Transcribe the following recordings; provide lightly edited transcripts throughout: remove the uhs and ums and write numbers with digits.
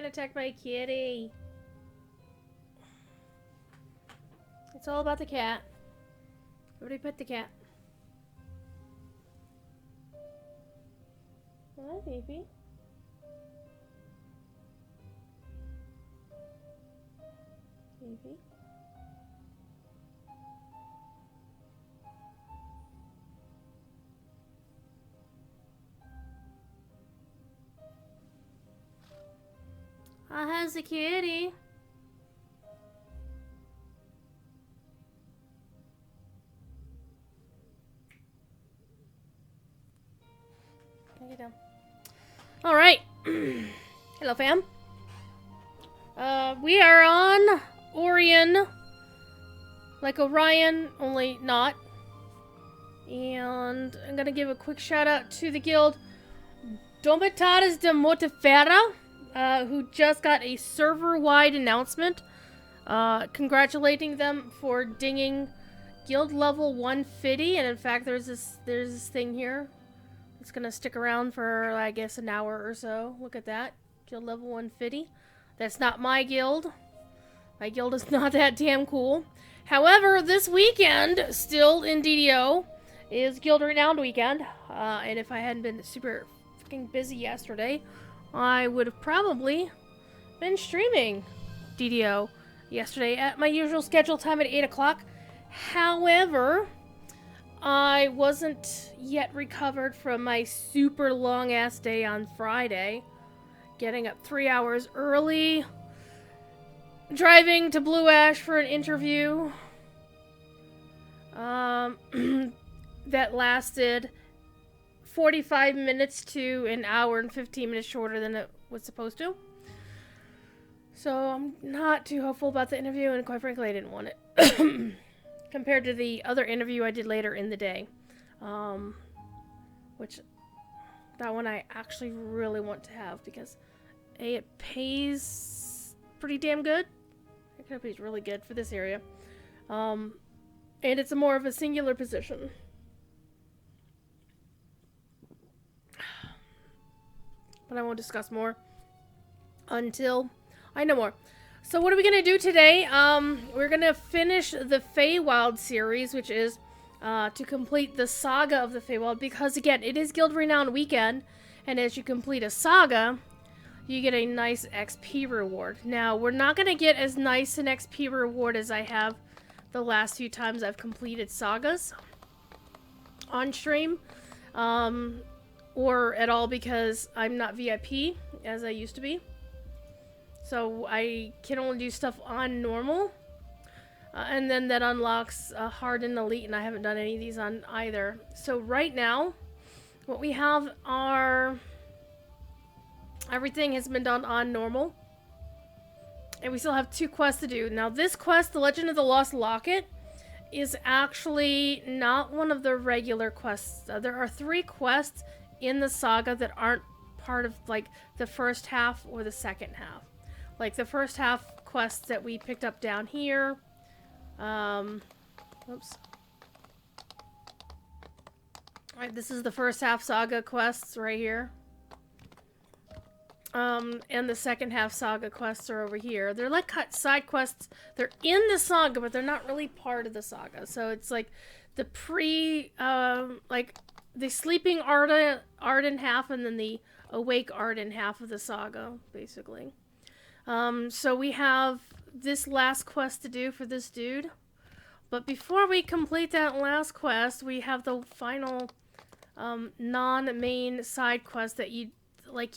getting attacked by a kitty. It's all about the cat. Everybody pet the cat. Hi, baby. Baby. How's the kitty? Get down. All right. Hello, fam. We are on Orion, like Orion, only not. And I'm gonna give a quick shout out to the guild Domitares de Montefera, who just got a server-wide announcement, congratulating them for dinging guild level 150. And in fact, there's this thing here. It's gonna stick around for, I guess, an hour or so. Look at that. Guild level 150. That's not my guild. My guild is not that damn cool. However, this weekend, still in DDO, is Guild Renowned weekend. And if I hadn't been super freaking busy yesterday, I would have probably been streaming DDO yesterday at my usual scheduled time at 8 o'clock. However, I wasn't yet recovered from my super long-ass day on Friday. Getting up 3 hours early. Driving to Blue Ash for an interview. That lasted 45 minutes to an hour and 15 minutes shorter than it was supposed to. So I'm not too hopeful about the interview, and quite frankly, I didn't want it. Compared to the other interview I did later in the day. Which, that one I actually really want to have, because A, it pays pretty damn good. It pays really good for this area. And it's more of a singular position. But I won't discuss more until I know more. So what are we going to do today? We're going to finish the Feywild series, which is to complete the saga of the Feywild. Because, again, it is Guild Renowned weekend. And as you complete a saga, you get a nice XP reward. Now, we're not going to get as nice an XP reward as I have the last few times I've completed sagas on stream. Or at all, because I'm not VIP, as I used to be. So I can only do stuff on normal. And then that unlocks hard and elite, and I haven't done any of these on either. So right now, what we have are... everything has been done on normal. And we still have 2 quests to do. Now this quest, The Legend of the Lost Locket, is actually not one of the regular quests. There are 3 quests in the saga that aren't part of, like, the first half or the second half. Like, the first half quests that we picked up down here. Oops. Alright, this is the first half saga quests right here. And the second half saga quests are over here. They're like side quests. They're in the saga, but they're not really part of the saga. So it's like the like the sleeping Arden half, and then the awake Arden half of the saga, basically. So we have this last quest to do for this dude. But before we complete that last quest, we have the final non-main side quest that you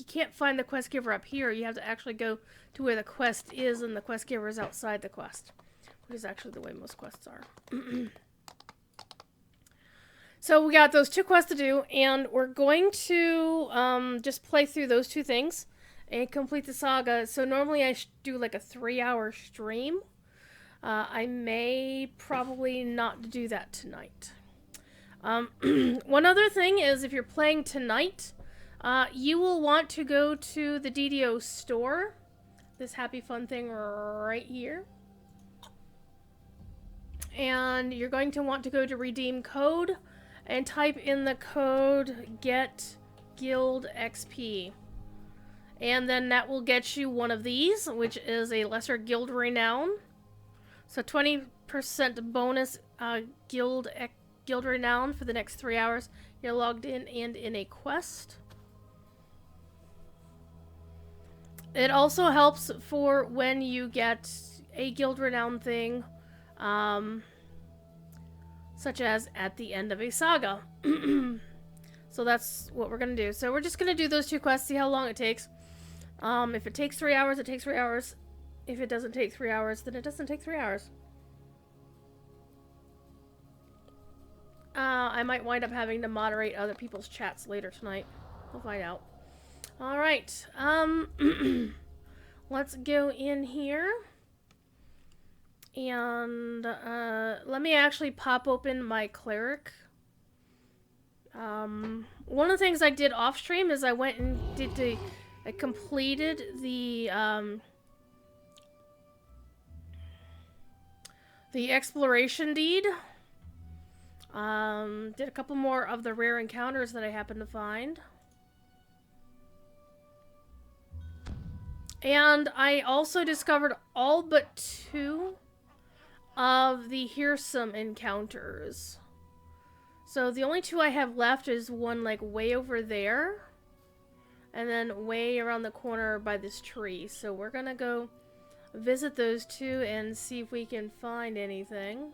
can't find the quest giver up here. You have to actually go to where the quest is, and the quest giver is outside the quest, which is actually the way most quests are. So we got those 2 quests to do, and we're going to just play through those 2 things and complete the saga. So normally I do like a 3-hour stream. I may probably not do that tonight. One other thing is, if you're playing tonight, you will want to go to the DDO store, this happy fun thing right here, and you're going to want to go to redeem code and type in the code GET GUILD XP, And then that will get you one of these, which is a lesser guild renown. So 20% bonus guild renown for the next 3 hours. You're logged in and in a quest. It also helps for when you get a guild renown thing, such as at the end of a saga. So that's what we're going to do. So we're just going to do those 2 quests, see how long it takes. If it takes 3 hours, it takes 3 hours. If it doesn't take 3 hours, then it doesn't take 3 hours. I might wind up having to moderate other people's chats later tonight. We'll find out. Alright. Let's go in here. And let me actually pop open my cleric. One of the things I did off stream is I went and I completed the exploration deed. Did a couple more of the rare encounters that I happened to find. And I also discovered all but 2 of the Hearsome encounters. So the only 2 I have left is one like way over there. And then way around the corner by this tree. So we're gonna go visit those 2 and see if we can find anything.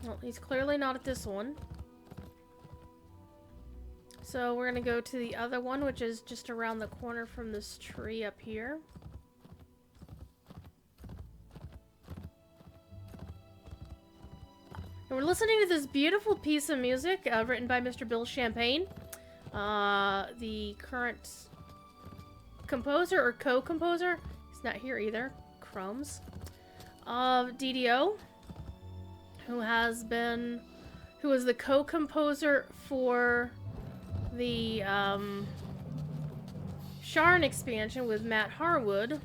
Well, he's clearly not at this one. So we're gonna go to the other one, which is just around the corner from this tree up here. And we're listening to this beautiful piece of music written by Mr. Bill Champagne, the current composer or co-composer. He's not here either. Crumbs. Of DDO. Who was the co-composer for the Sharn expansion with Matt Harwood,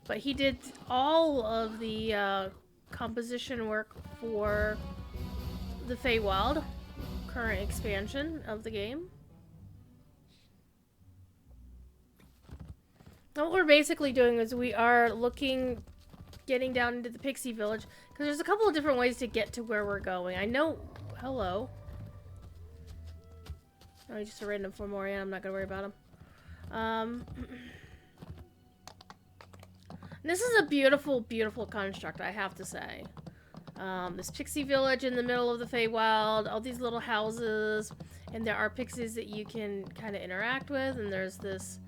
but he did all of the composition work for the Feywild current expansion of the game. What we're basically doing is we are getting down into the Pixie Village, because there's a couple of different ways to get to where we're going. I know... Hello. Oh, just a random Fomorian. I'm not gonna worry about him. This is a beautiful, beautiful construct, I have to say. This Pixie Village in the middle of the Feywild, all these little houses, and there are pixies that you can kind of interact with, and there's this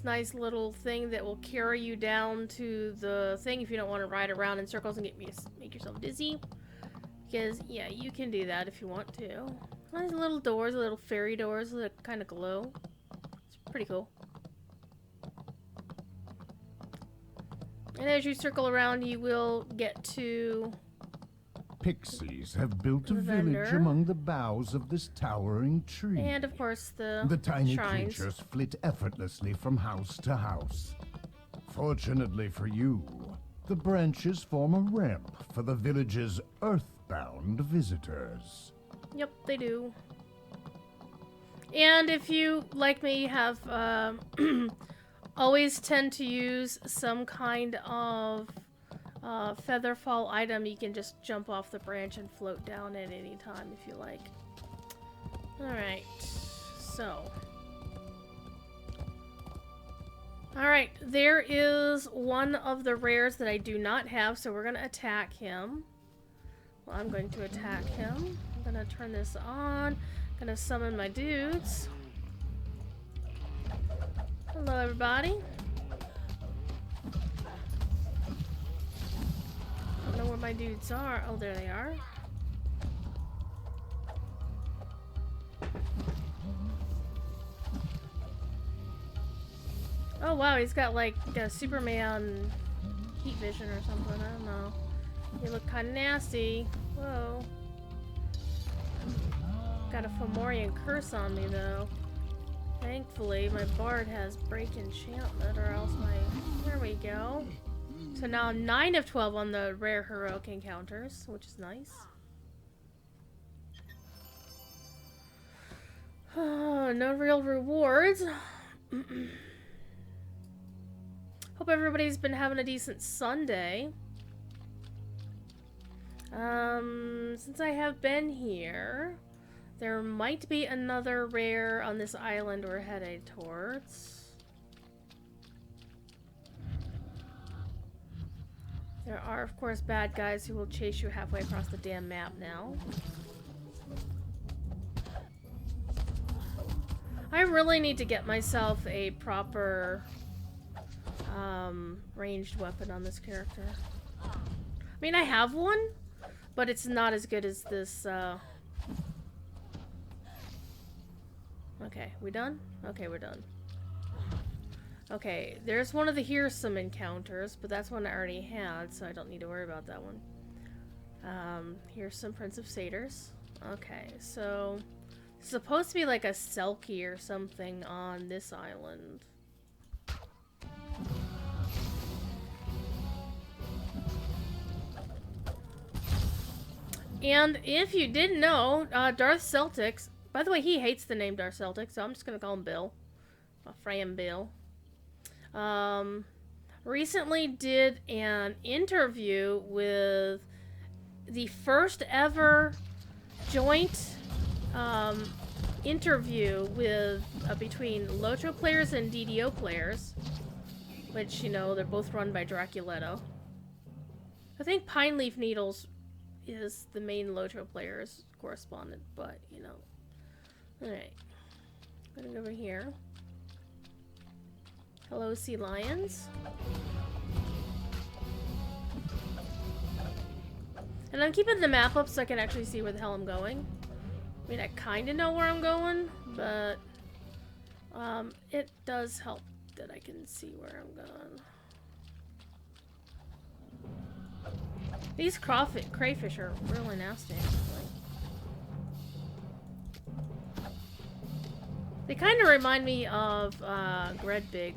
nice little thing that will carry you down to the thing if you don't want to ride around in circles and make yourself dizzy. Because, yeah, you can do that if you want to. Nice little doors, little fairy doors that kind of glow. It's pretty cool. And as you circle around, you will get to... Pixies have built a village among the boughs of this towering tree. And, of course, the tiny shrines. creatures flit effortlessly from house to house. Fortunately for you, the branches form a ramp for the village's earthbound visitors. Yep, they do. And if you, like me, have always tend to use some kind of featherfall item, you can just jump off the branch and float down at any time if you like. Alright, so. Alright, there is one of the rares that I do not have, so we're going to attack him. Well, I'm going to attack him. I'm going to turn this on. I'm going to summon my dudes. Hello, everybody. I don't know where my dudes are. Oh, there they are. Oh, wow, he's got like a Superman heat vision or something. I don't know. You look kind of nasty. Whoa. Got a Fomorian curse on me, though. Thankfully, my bard has break enchantment, or else my... There we go. So now 9 of 12 on the rare heroic encounters, which is nice. No real rewards. Hope everybody's been having a decent Sunday. Since I have been here, there might be another rare on this island we're headed towards. There are, of course, bad guys who will chase you halfway across the damn map now. I really need to get myself a proper ranged weapon on this character. I mean, I have one, but it's not as good as this. Okay, we done? Okay, we're done. Okay, there's one of the Hearsome encounters, but that's one I already had, so I don't need to worry about that one. Here's some Prince of Satyrs. Okay, so it's supposed to be like a Selkie or something on this island. And if you didn't know, Darth Celtics, by the way, he hates the name Darth Celtics, so I'm just gonna call him Bill. Fram Bill. Recently did an interview with the first ever joint interview with between Lotro players and DDO players, which, you know, they're both run by Draculetto. I think Pineleaf Needles is the main Lotro player's correspondent, but, you know. Alright. Going over here. Hello, sea lions. And I'm keeping the map up so I can actually see where the hell I'm going. I mean, I kind of know where I'm going, but it does help that I can see where I'm going. These crayfish are really nasty, actually. They kind of remind me of Gredbig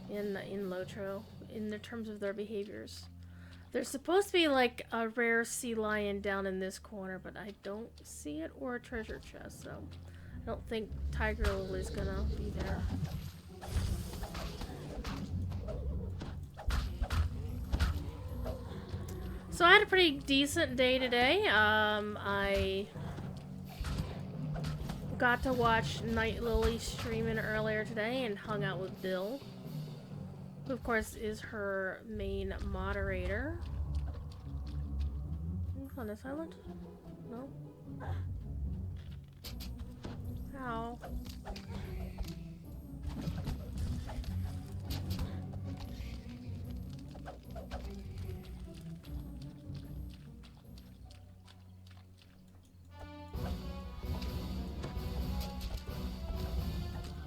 in Lotro, in the terms of their behaviors. There's supposed to be like a rare sea lion down in this corner, but I don't see it, or a treasure chest, so I don't think Tiger Lily's gonna be there. So I had a pretty decent day today. I got to watch Night Lily streaming earlier today and hung out with Bill, who of course is her main moderator. On this island? No? How?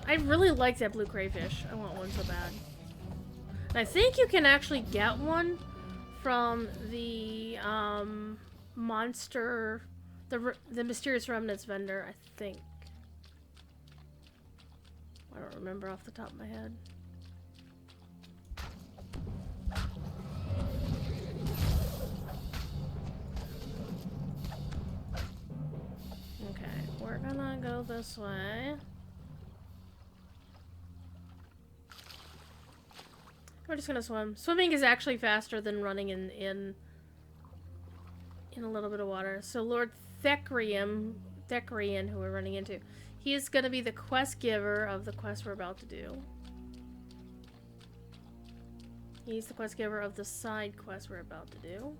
I really like that blue crayfish. I want one so bad. And I think you can actually get one from the monster, the Mysterious Remnants vendor, I think. I don't remember off the top of my head. Okay, we're gonna go this way. We're just gonna swim. Swimming is actually faster than running in a little bit of water. So Lord Thekrian, who we're running into, he is gonna be the quest giver of the quest we're about to do. He's the quest giver of the side quest we're about to do.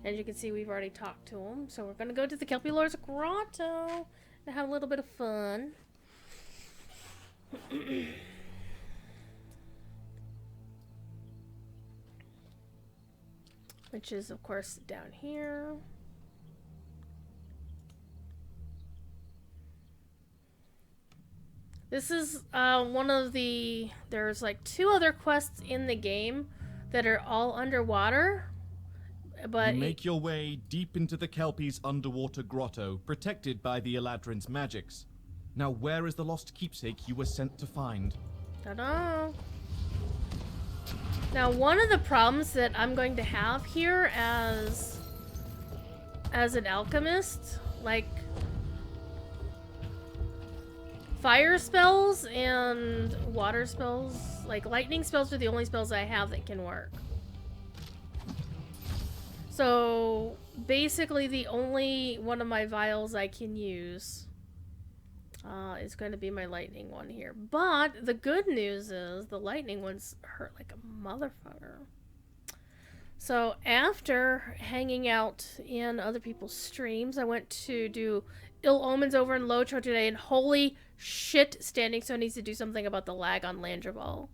As you can see, we've already talked to him. So we're gonna go to the Kelpie Lord's grotto and have a little bit of fun. Which is, of course, down here. This is one of the... There's like 2 other quests in the game that are all underwater. But you make your way deep into the Kelpie's underwater grotto, protected by the Eladrin's magics. Now, where is the lost keepsake you were sent to find? Ta-da! Now, one of the problems that I'm going to have here as an alchemist, like fire spells and water spells, like lightning spells are the only spells I have that can work. So basically the only one of my vials I can use is going to be my lightning one here. But the good news is the lightning ones hurt like a motherfucker. So after hanging out in other people's streams, I went to do Ill Omens over in Lotro today, and holy shit, Standing Stone needs to do something about the lag on Landreval.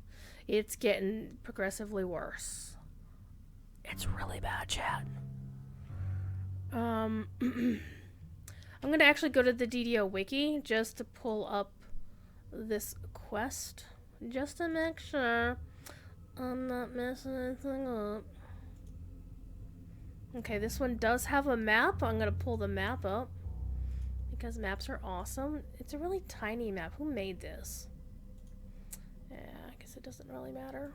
It's getting progressively worse. It's really bad, chat. I'm gonna actually go to the DDO wiki just to pull up this quest, just to make sure I'm not messing anything up. Okay, this one does have a map. I'm gonna pull the map up because maps are awesome. It's a really tiny map. Who made this? Yeah, I guess it doesn't really matter.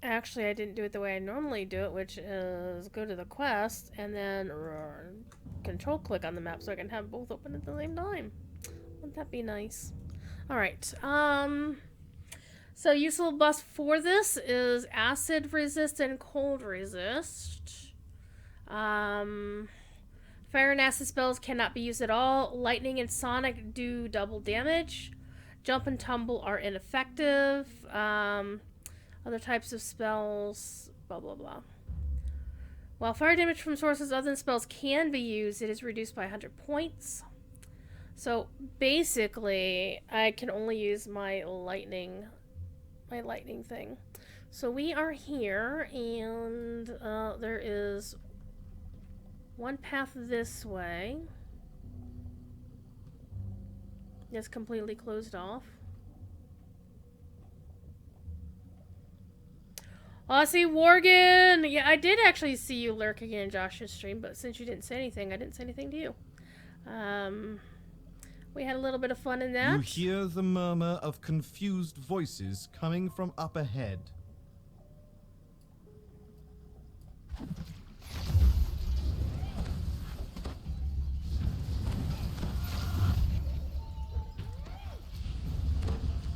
Actually, I didn't do it the way I normally do it, which is go to the quest and then control click on the map so I can have both open at the same time. Wouldn't that be nice? Alright, so useful buffs for this is acid resist and cold resist. Fire and acid spells cannot be used at all. Lightning and sonic do double damage. Jump and tumble are ineffective. Other types of spells, blah blah blah. While fire damage from sources other than spells can be used, it is reduced by 100 points. So basically, I can only use my lightning thing. So we are here, and there is one path this way. It's completely closed off. Aussie Worgen! Yeah, I did actually see you lurking in Josh's stream, but since you didn't say anything, I didn't say anything to you. We had a little bit of fun in that. You hear the murmur of confused voices coming from up ahead.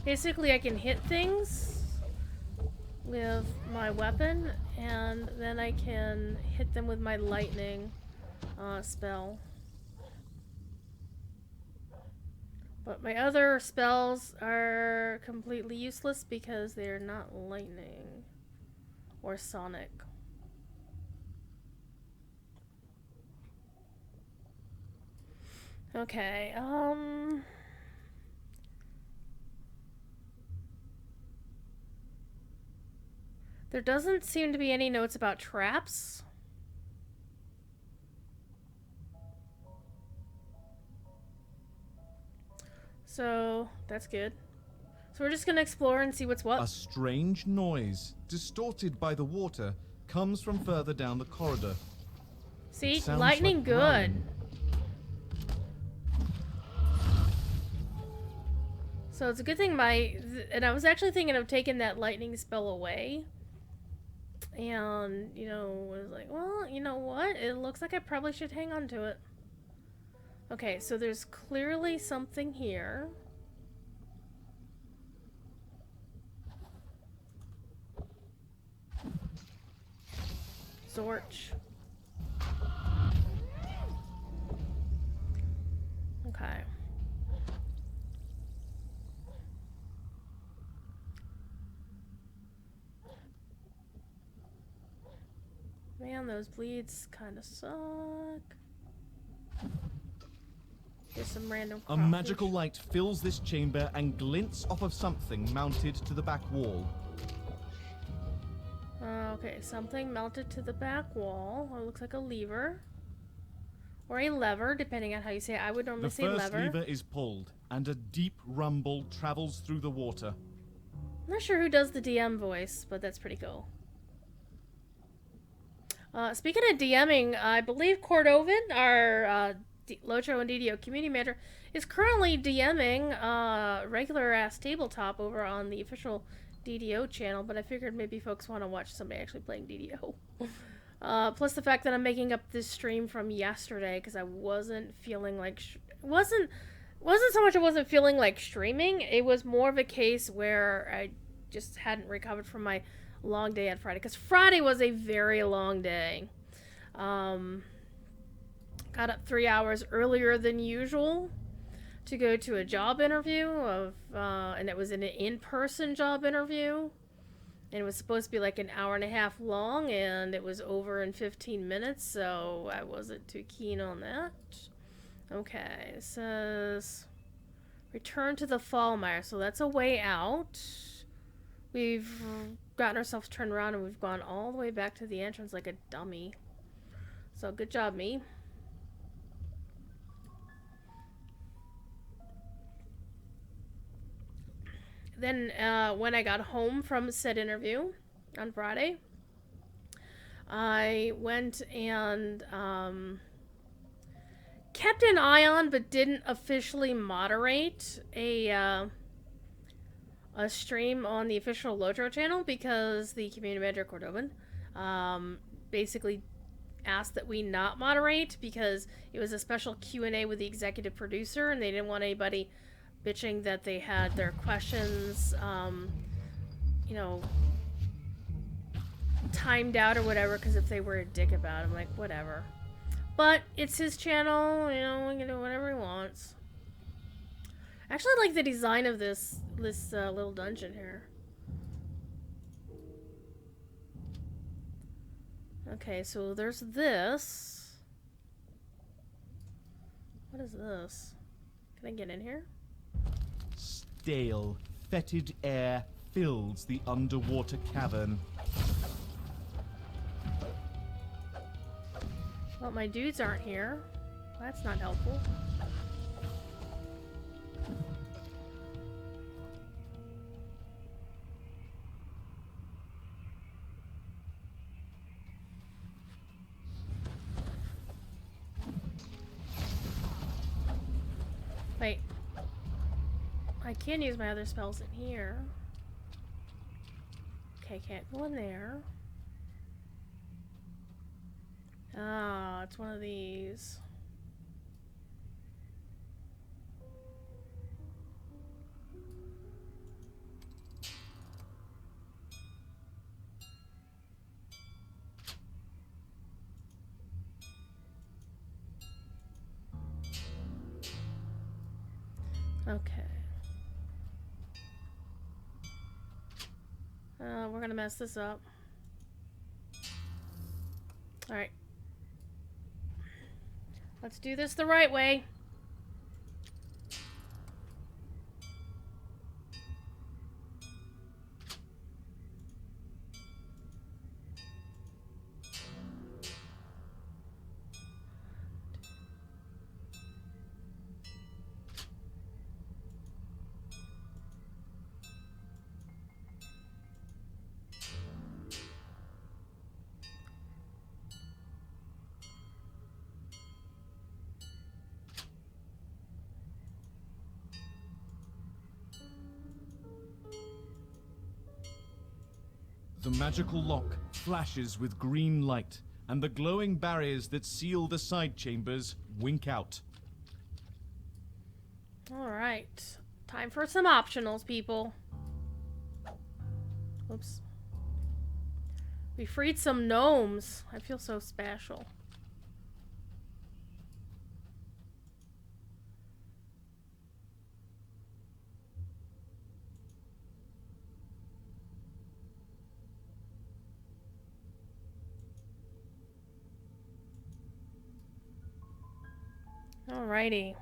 Basically, I can hit things with my weapon, and then I can hit them with my lightning spell. But my other spells are completely useless because they're not lightning or sonic. Okay, there doesn't seem to be any notes about traps. So, that's good. So we're just gonna explore and see what's what. A strange noise, distorted by the water, comes from further down the corridor. See? Sounds Lightning like good. rain. So it's a good thing and I was actually thinking of taking that lightning spell away. And, was like, well, you know what? It looks like I probably should hang on to it. Okay, so there's clearly something here. Zorch. Okay. Man, those bleeds kind of suck. There's some random A crawfish. magical light fills this chamber and glints off of something mounted to the back wall. Okay, something melted to the back wall. It looks like a lever. Or a lever, depending on how you say it. I would normally say The first lever. lever is pulled, and a deep rumble travels through the water. I'm not sure who does the DM voice, but that's pretty cool. Speaking of DMing, I believe Cordovan, our Lotro and DDO community manager, is currently DMing regular ass tabletop over on the official DDO channel, but I figured maybe folks want to watch somebody actually playing DDO. Plus the fact that I'm making up this stream from yesterday because I wasn't feeling like wasn't so much I wasn't feeling like streaming. It was more of a case where I just hadn't recovered from my long day on Friday, because Friday was a very long day. Got up 3 hours earlier than usual to go to a job interview and it was an in-person job interview, and it was supposed to be like an hour and a half long, and it was over in 15 minutes, so I wasn't too keen on that. Okay, it says return to the Fallmire, so that's a way out. We've gotten ourselves turned around and we've gone all the way back to the entrance like a dummy. So good job, me. Then when I got home from said interview on Friday, I went and kept an eye on but didn't officially moderate a stream on the official Lotro channel because the community manager, Cordovan, basically asked that we not moderate because it was a special Q&A with the executive producer, and they didn't want anybody bitching that they had their questions, you know, timed out or whatever, because if they were a dick about it, I'm like, whatever. But it's his channel, you know, he can do whatever he wants. Actually, I like the design of this little dungeon here. Okay, so there's this. What is this? Can I get in here? Stale, fetid air fills the underwater cavern. Well, my dudes aren't here. That's not helpful. Wait. I can use my other spells in here. Okay, can't go in there. Ah, it's one of these. Okay. We're gonna mess this up. Alright. Let's do this the right way. The magical lock flashes with green light, and the glowing barriers that seal the side chambers wink out. Alright. Time for some optionals, people. Oops. We freed some gnomes. I feel so special. Alrighty.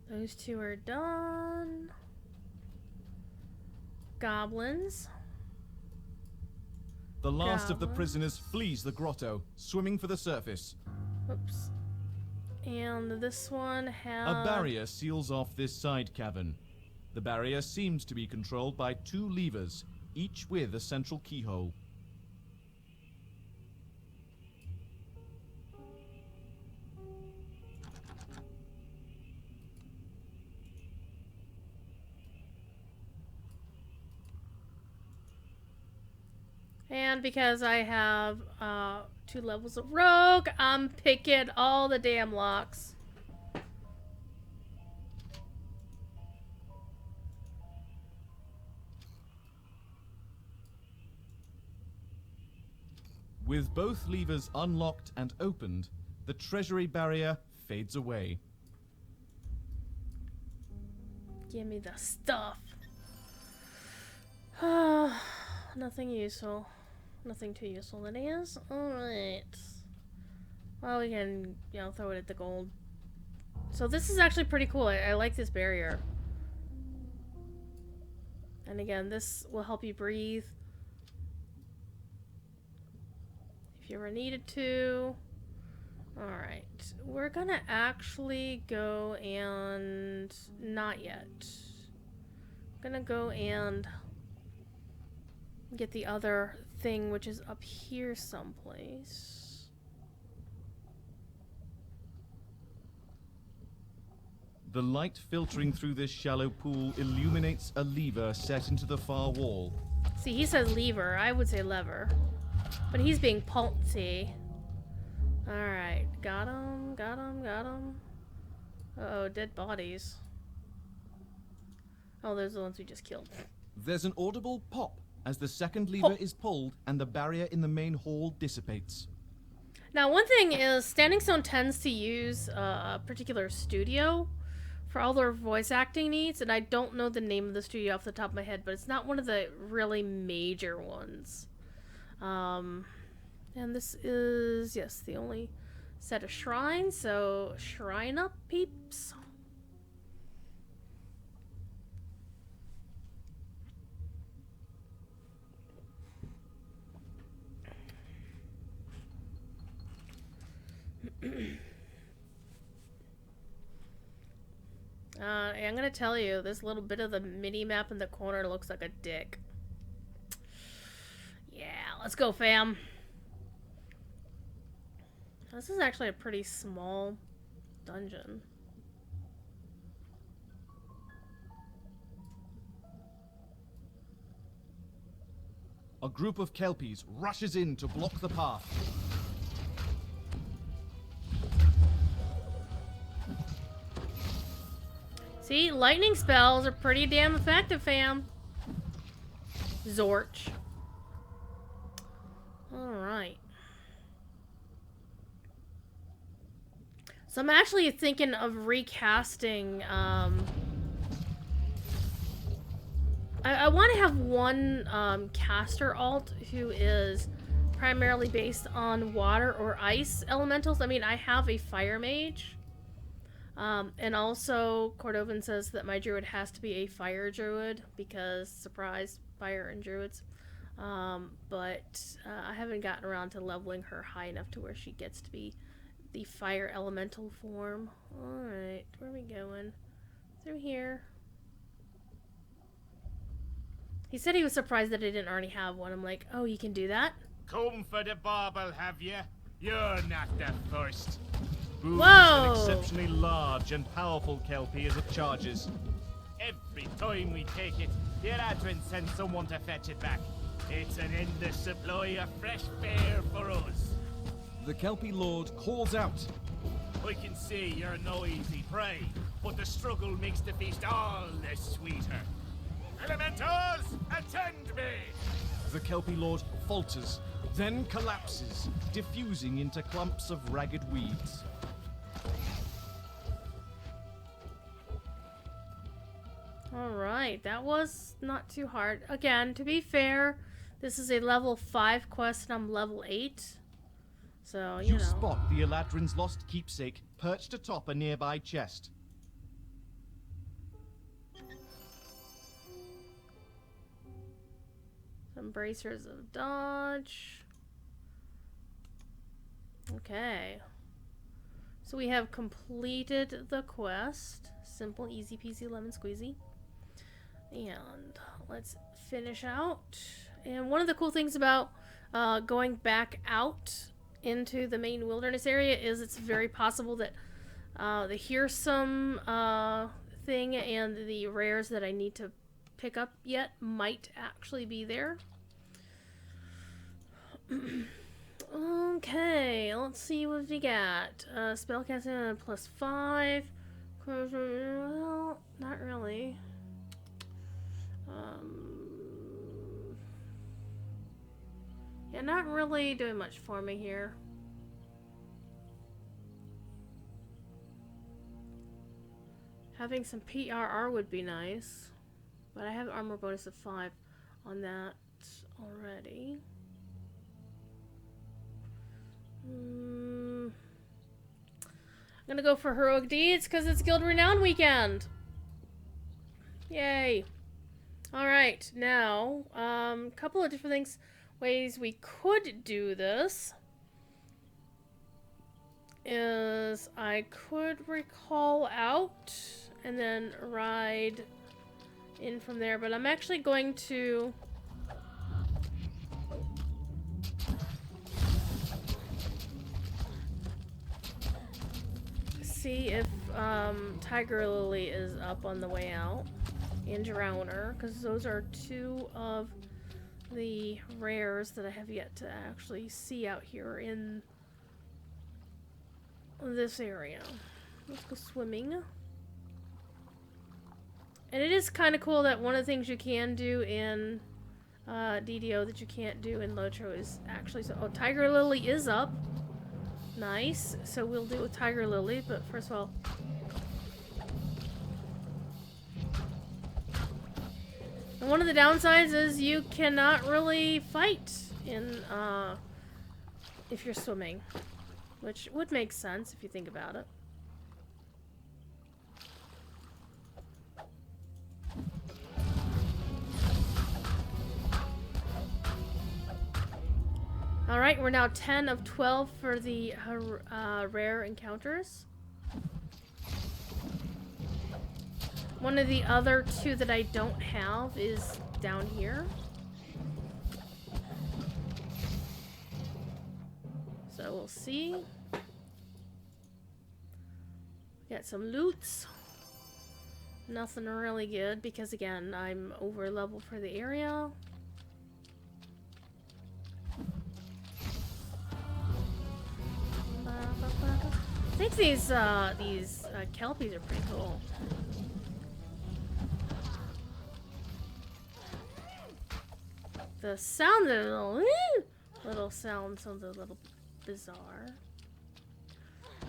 Those two are done. Goblins. The last of the prisoners flees the grotto, swimming for the surface. Oops. And this one has... A barrier seals off this side cavern. The barrier seems to be controlled by 2 levers, each with a central keyhole. And because I have 2 levels of rogue, I'm picking all the damn locks. With both levers unlocked and opened, the treasury barrier fades away. Give me the stuff. Nothing useful. Nothing too useful, that is. Alright. Well, we can, you know, throw it at the gold. So this is actually pretty cool. I like this barrier. And again, this will help you breathe. If you ever needed to. Alright. We're gonna actually go and... Not yet. I'm gonna go and get the other thing, which is up here someplace. The light filtering through this shallow pool illuminates a lever set into the far wall. See, he says lever. I would say lever. But he's being paltzy. Alright. Got him, got him, got him. Uh-oh, dead bodies. Oh, those are the ones we just killed. There's an audible pop as the second lever is pulled and the barrier in the main hall dissipates. Now, one thing is, Standing Stone tends to use a particular studio for all their voice acting needs, and I don't know the name of the studio off the top of my head, but it's not one of the really major ones. And this is, yes, the only set of shrines, so shrine up, peeps. I'm gonna tell you, this little bit of the mini map in the corner looks like a dick. Yeah, let's go, fam. This is actually a pretty small dungeon. A group of Kelpies rushes in to block the path. See, lightning spells are pretty damn effective, fam. Zorch. Alright. So I'm actually thinking of recasting, I want to have one caster alt who is primarily based on water or ice elementals. I mean, I have a fire mage. And also, Cordovan says that my druid has to be a fire druid because, surprise, fire and druids. But I haven't gotten around to leveling her high enough to where she gets to be the fire elemental form. Alright, where are we going? Through here. He said he was surprised that I didn't already have one. I'm like, oh, you can do that? Come for the bauble, have you? You're not the first. Booms Whoa! an exceptionally large and powerful Kelpie as it charges. Every time we take it, the Eladrin sends someone to fetch it back. It's an endless supply of fresh fare for us. The Kelpie Lord calls out. I can see you're no easy prey, but the struggle makes the feast all the sweeter. Elementals, attend me! The Kelpie Lord falters, then collapses, diffusing into clumps of ragged weeds. Alright, that was not too hard. Again, to be fair, this is a level 5 quest and I'm level 8. So, you know. Spot the Eladrin's lost keepsake perched atop a nearby chest. Some bracers of dodge. Okay. So we have completed the quest. Simple, easy peasy, lemon squeezy. And let's finish out. And one of the cool things about going back out into the main wilderness area is it's very possible that the Hearsome thing and the rares that I need to pick up yet might actually be there. Okay, let's see what we got. Spellcasting +5. Well, not really. Yeah, not really doing much for me here. Having some PRR would be nice, but I have armor bonus of 5 on that already. I'm gonna go for heroic deeds because it's Guild Renown weekend. Yay! All right, now couple of different ways we could do this is I could recall out and then ride in from there, but I'm actually going to see if Tiger Lily is up on the way out and Drowner, because those are two of the rares that I have yet to actually see out here in this area. Let's go swimming. And it is kind of cool that one of the things you can do in DDO that you can't do in Lotro is actually... oh, Tiger Lily is up. Nice. So we'll do it with Tiger Lily, but first of all... and one of the downsides is you cannot really fight in if you're swimming, which would make sense if you think about it. Alright, we're now 10 of 12 for the rare encounters. One of the other two that I don't have is down here. So we'll see. Got some loots. Nothing really good because again, I'm over level for the area. I think these kelpies are pretty cool. The sound of the little sound sounds a little bizarre.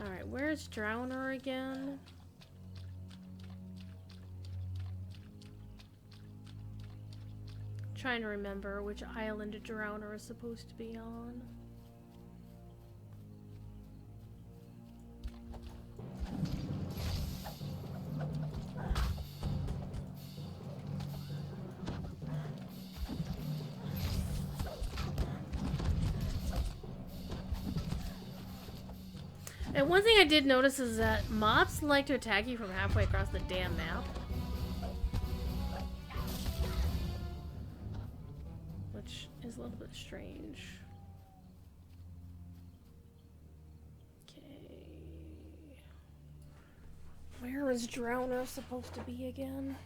Alright, where's Drowner again? Trying to remember which island Drowner is supposed to be on. And one thing I did notice is that mobs like to attack you from halfway across the damn map. Which is a little bit strange. Okay. Where is Drowner supposed to be again?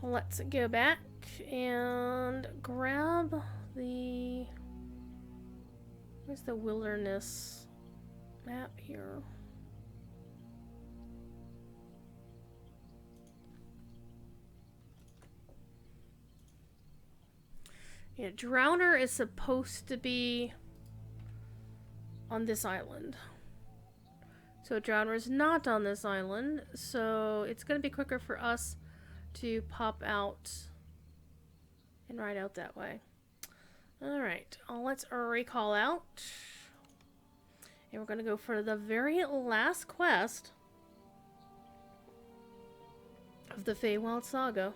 Let's go back and grab the... where's the wilderness map here? Yeah, Drowner is supposed to be on this island. So Drowner is not on this island, so it's going to be quicker for us to pop out and ride out that way. Alright, let's recall out. And we're going to go for the very last quest of the Feywild saga.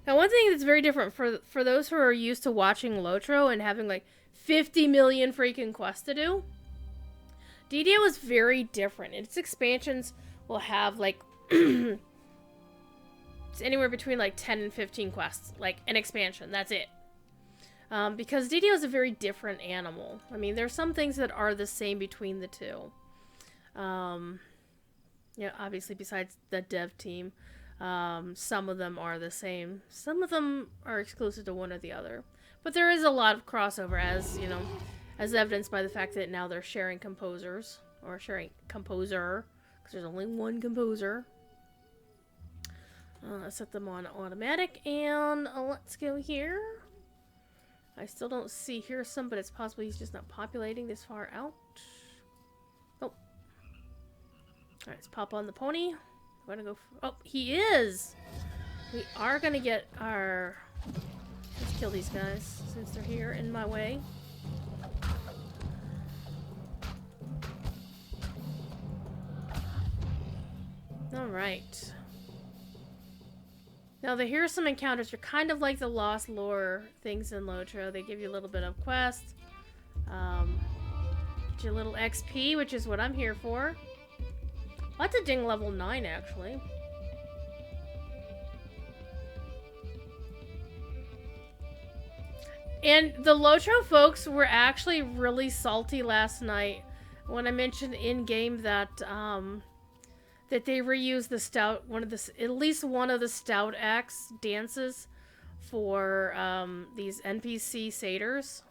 Now, one thing that's very different for those who are used to watching Lotro and having like 50 million freaking quests to do, DDO is very different. Its expansions will have like it's anywhere between like 10 and 15 quests, like an expansion. That's it. Because DDO is a very different animal. I mean, there's some things that are the same between the two. Yeah, obviously besides the dev team. Some of them are the same. Some of them are exclusive to one or the other. But there is a lot of crossover, as, you know, as evidenced by the fact that now they're sharing composers. Or sharing composer. Because there's only one composer. Let's set them on automatic. And let's go here. I still don't see here's some, but it's possible he's just not populating this far out. Oh. Alright, let's pop on the pony. I'm gonna go oh, he is! We are gonna get our... Let's kill these guys, since they're here in my way. Alright. Now, the Heroesome encounters are kind of like the Lost Lore things in Lotro. They give you a little bit of quest. Get you a little XP, which is what I'm here for. That's a ding level 9, actually. And the Lotro folks were actually really salty last night when I mentioned in-game that, that they reused the stout, at least one of the stout acts dances for these NPC satyrs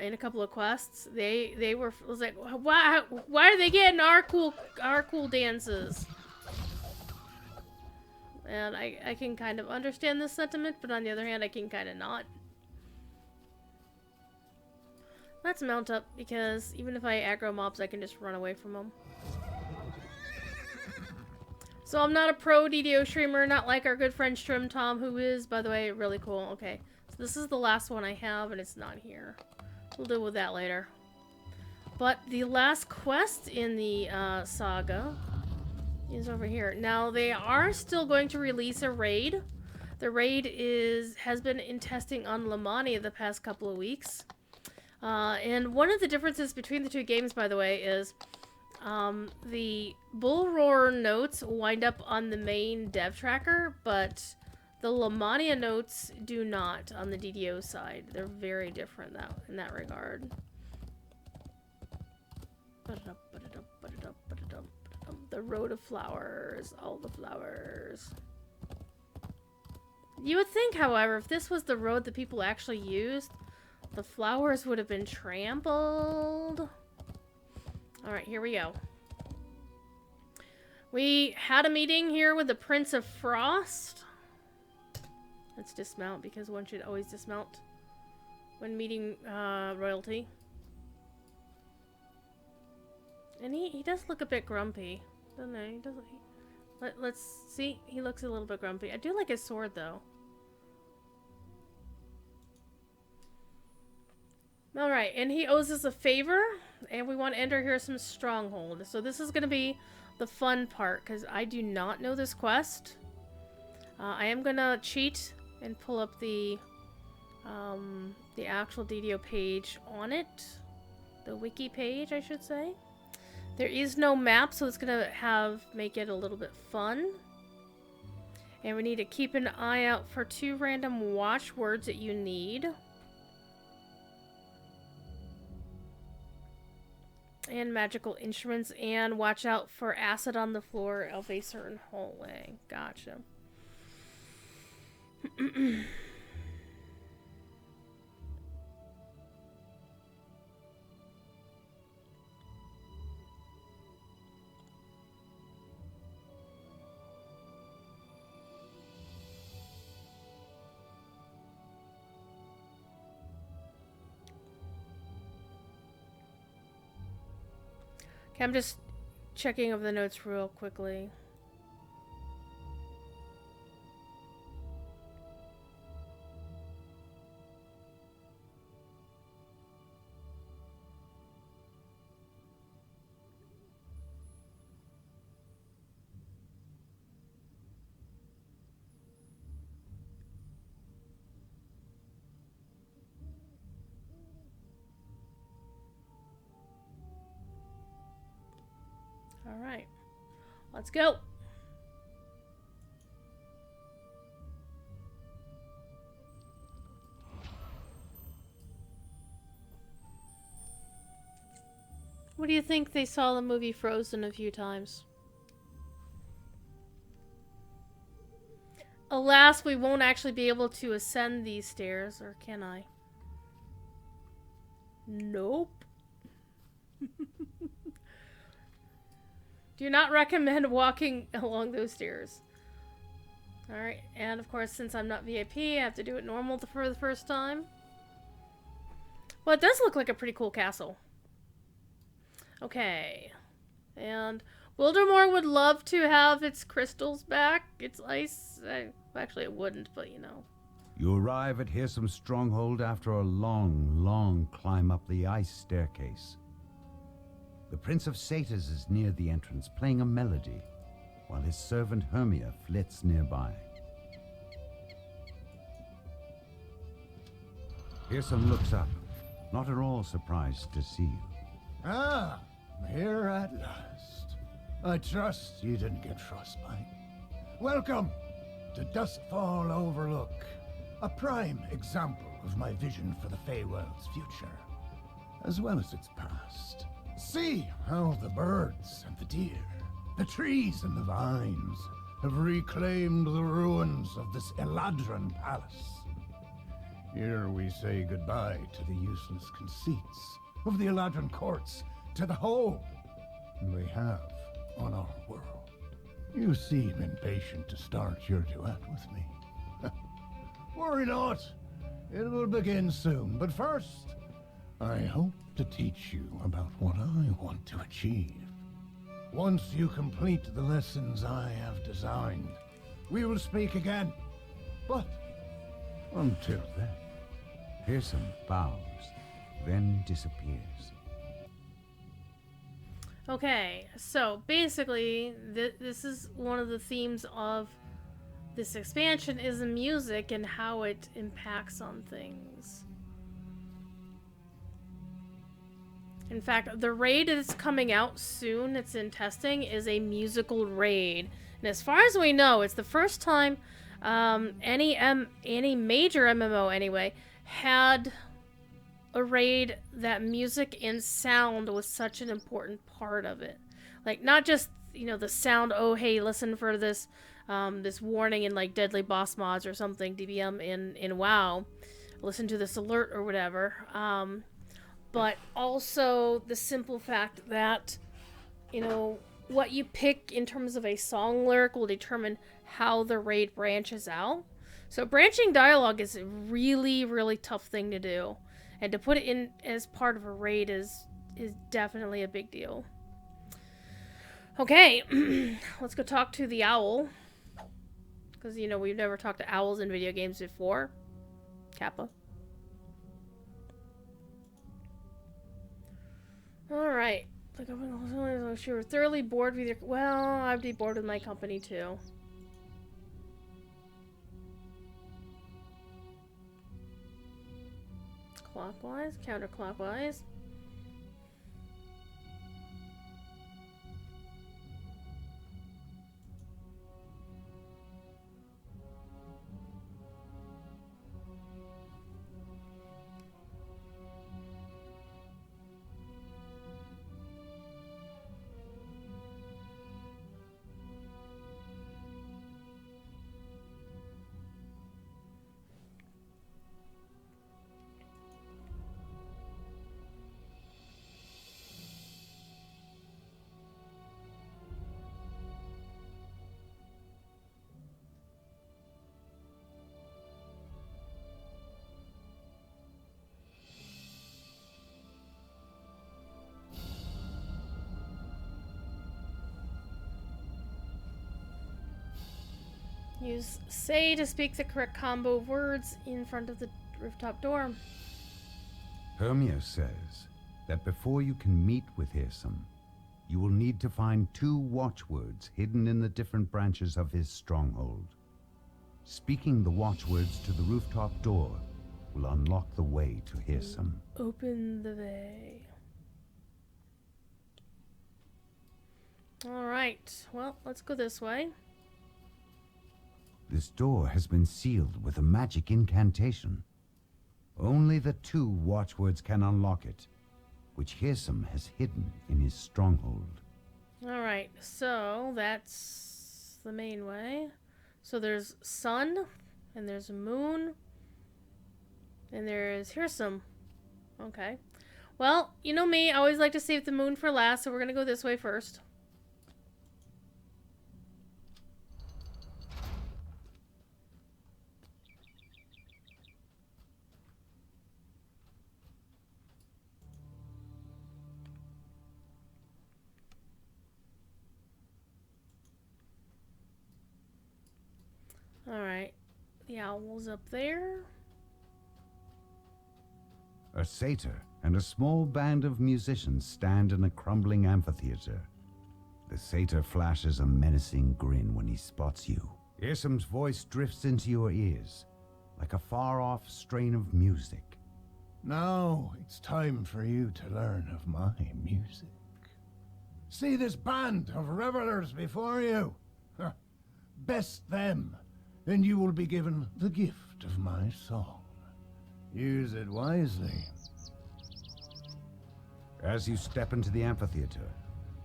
in a couple of quests. They were, I was like, why are they getting our cool dances? And I can kind of understand this sentiment, but on the other hand, I can kind of not. Let's mount up, because even if I aggro mobs, I can just run away from them. So I'm not a pro DDO streamer, not like our good friend Strim Tom, who is, by the way, really cool. Okay, so this is the last one I have, and it's not here. We'll deal with that later. But the last quest in the saga is over here. Now, they are still going to release a raid. The raid has been in testing on Lamani the past couple of weeks. And one of the differences between the two games, by the way, is the Bull Roar notes wind up on the main dev tracker, but the Lamania notes do not on the DDO side. They're very different in that regard. The road of flowers, all the flowers. You would think, however, if this was the road that people actually used, the flowers would have been trampled. Alright, here we go. We had a meeting here with the Prince of Frost. Let's dismount, because one should always dismount when meeting royalty. And he does look a bit grumpy, doesn't he? Let's see. He looks a little bit grumpy. I do like his sword, though. Alright, and he owes us a favor, and we want to enter here some stronghold. So this is going to be the fun part, because I do not know this quest. I am going to cheat and pull up the actual DDO page on it. The wiki page, I should say. There is no map, so it's going to make it a little bit fun. And we need to keep an eye out for 2 random watchwords that you need. And magical instruments, and watch out for acid on the floor of a certain hallway. Gotcha. Okay, I'm just checking over the notes real quickly. Alright, let's go. What do you think? They saw the movie Frozen a few times? Alas, we won't actually be able to ascend these stairs, or can I? Nope. Do not recommend walking along those stairs. Alright, and of course, since I'm not VIP, I have to do it normal for the first time. Well, it does look like a pretty cool castle. Okay. And Wildermore would love to have its crystals back. Its ice. Actually, it wouldn't, but you know. You arrive at Hearsom's stronghold after a long, long climb up the ice staircase. The Prince of Satyrs is near the entrance, playing a melody, while his servant Hermia flits nearby. Hearsom looks up, not at all surprised to see you. Ah, here at last. I trust you didn't get frostbite. Welcome to Duskfall Overlook, a prime example of my vision for the Feywild's future, as well as its past. See how the birds and the deer, the trees and the vines have reclaimed the ruins of this Eladrin palace. Here we say goodbye to the useless conceits of the Eladrin courts, to the hold they have on our world. You seem impatient to start your duet with me. Worry not, it will begin soon, but first, I hope to teach you about what I want to achieve. Once you complete the lessons I have designed, we will speak again. But until then... Hearsom bows, then disappears. Okay, so basically, this is one of the themes of this expansion is the music and how it impacts on things. In fact, the raid that's coming out soon, it's in testing, is a musical raid. And as far as we know, it's the first time any major MMO anyway had a raid that music and sound was such an important part of it. Like, not just, you know, the sound, oh hey, listen for this this warning in like Deadly Boss Mods or something, DBM in WoW. Listen to this alert or whatever. But also the simple fact that, you know, what you pick in terms of a song lyric will determine how the raid branches out. So branching dialogue is a really, really tough thing to do. And to put it in as part of a raid is definitely a big deal. Okay, let's go talk to the owl. Because, you know, we've never talked to owls in video games before. Kappa. Alright. Like, you were thoroughly bored with your... Well, I'd be bored with my company, too. Clockwise, counterclockwise. Use say to speak the correct combo of words in front of the rooftop door. Hermia says that before you can meet with Hearsom, you will need to find 2 watchwords hidden in the different branches of his stronghold. Speaking the watchwords to the rooftop door will unlock the way to Hearsom. Open the way. Alright, well, let's go this way. This door has been sealed with a magic incantation. Only the 2 watchwords can unlock it, which Hearsom has hidden in his stronghold. Alright, so that's the main way. So there's sun, and there's moon, and here's some. Okay. Well, you know me, I always like to save the moon for last, so we're gonna go this way first. Alright. The owl's up there. A satyr and a small band of musicians stand in a crumbling amphitheater. The satyr flashes a menacing grin when he spots you. Irsum's voice drifts into your ears, like a far-off strain of music. Now it's time for you to learn of my music. See this band of revelers before you? Best them, and you will be given the gift of my song. Use it wisely. As you step into the amphitheater,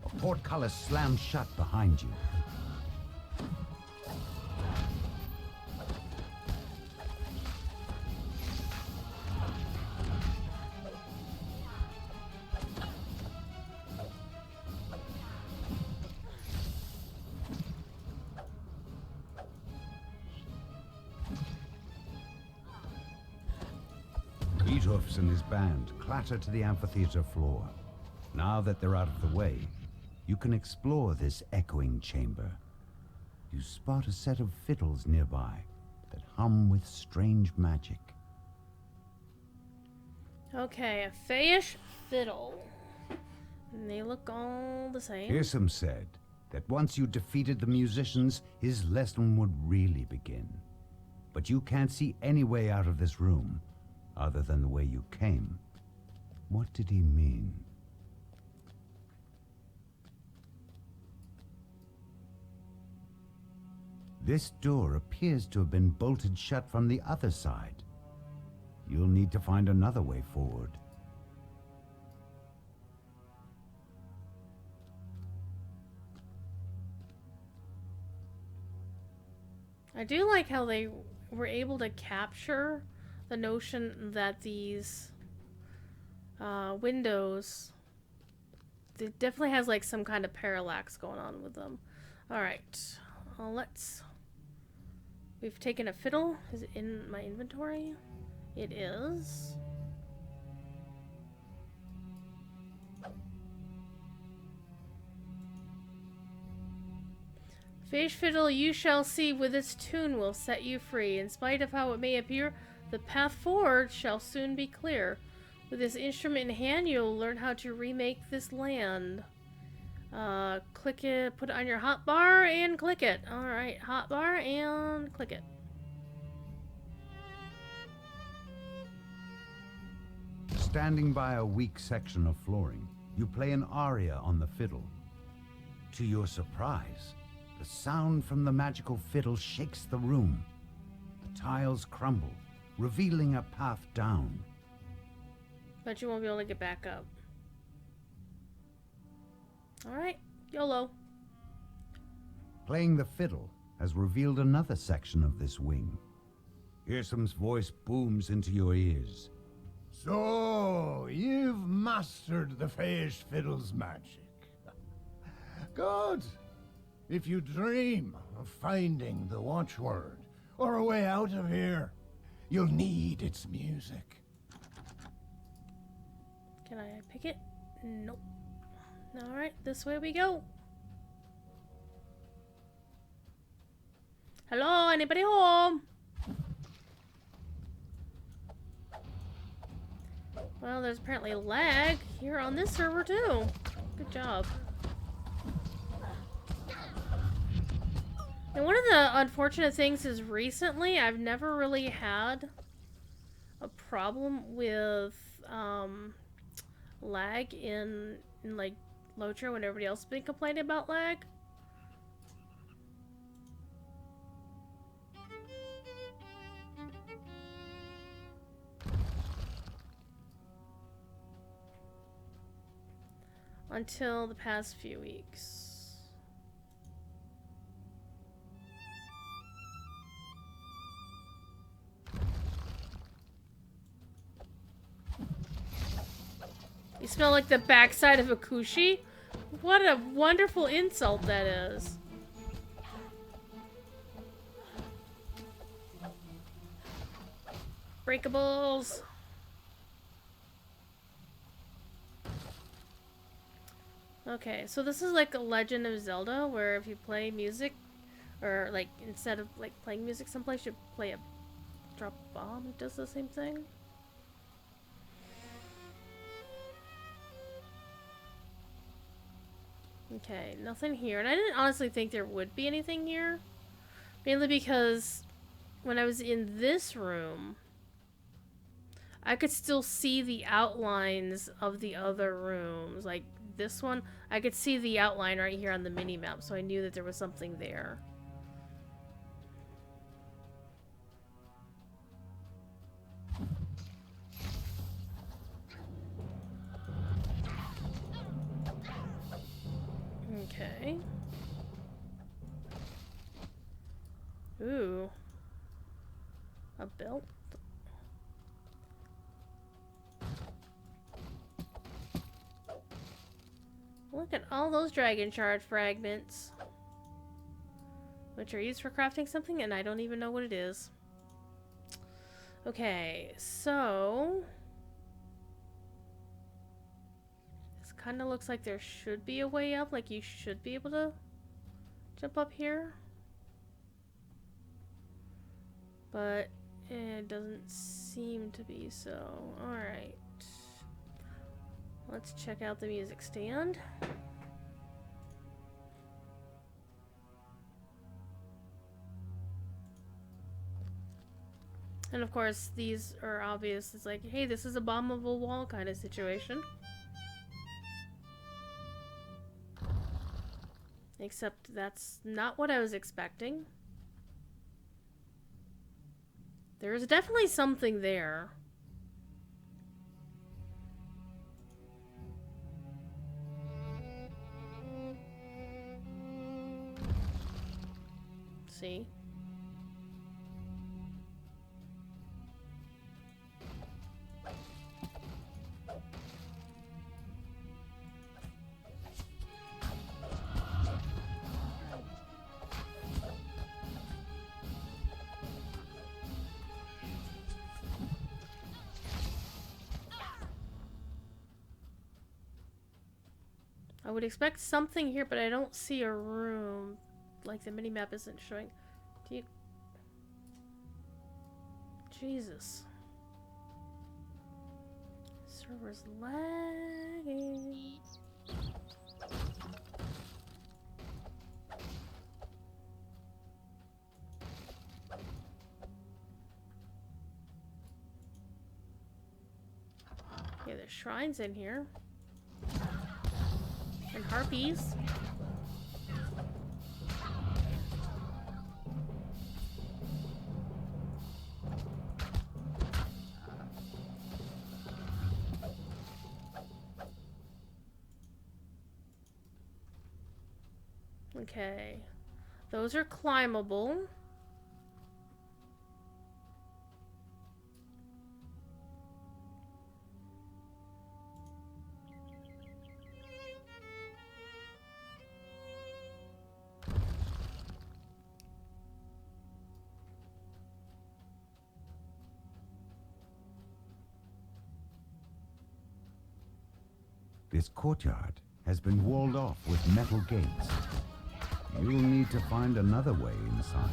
a portcullis slams shut behind you. Beethoofs and his band clatter to the amphitheater floor. Now that they're out of the way, you can explore this echoing chamber. You spot a set of fiddles nearby that hum with strange magic. Okay, a Feyish fiddle. And they look all the same. Irsum said that once you defeated the musicians, his lesson would really begin. But you can't see any way out of this room, other than the way you came. What did he mean? This door appears to have been bolted shut from the other side. You'll need to find another way forward. I do like how they were able to capture the notion that these windows, it definitely has like some kind of parallax going on with them. All right, we've taken a fiddle. Is it in my inventory? It is. Feyish fiddle, you shall see, with its tune will set you free. In spite of how it may appear, the path forward shall soon be clear. With this instrument in hand, you'll learn how to remake this land. Click it, put it on your hotbar and click it. Alright, hotbar and click it. Standing by a weak section of flooring, you play an aria on the fiddle. To your surprise, the sound from the magical fiddle shakes the room. The tiles crumble, revealing a path down. But you won't be able to get back up. Alright, YOLO. Playing the fiddle has revealed another section of this wing. Irsum's voice booms into your ears. So, you've mastered the Feyish fiddle's magic. Good. If you dream of finding the watchword or a way out of here, you'll need its music. Can I pick it? Nope. Alright, this way we go. Hello, anybody home? Well, there's apparently lag here on this server too. Good job. And one of the unfortunate things is recently I've never really had a problem with lag in like Lotra when everybody else has been complaining about lag. Until the past few weeks. smell like the backside of a coochie? What a wonderful insult that is. Breakables. Okay, so this is like a Legend of Zelda, where if you play music, or like instead of like playing music someplace, you play a drop bomb. It does the same thing. Okay, nothing here. And I didn't honestly think there would be anything here. Mainly because when I was in this room, I could still see the outlines of the other rooms. Like this one, I could see the outline right here on the mini-map, so I knew that there was something there. Okay. Ooh. A belt? Look at all those dragon shard fragments. Which are used for crafting something, and I don't even know what it is. Okay, so... this kind of looks like there should be a way up, like you should be able to jump up here. But it doesn't seem to be so. Alright. Let's check out the music stand. And of course, these are obvious. It's like, hey, this is a bombable wall kind of situation. Except that's not what I was expecting. There's definitely something there. See? I would expect something here, but I don't see a room. Like the minimap isn't showing. Do you... Jesus. Server's lagging. Okay, there's shrines in here. And harpies. Okay. Those are climbable. This courtyard has been walled off with metal gates. You'll need to find another way inside.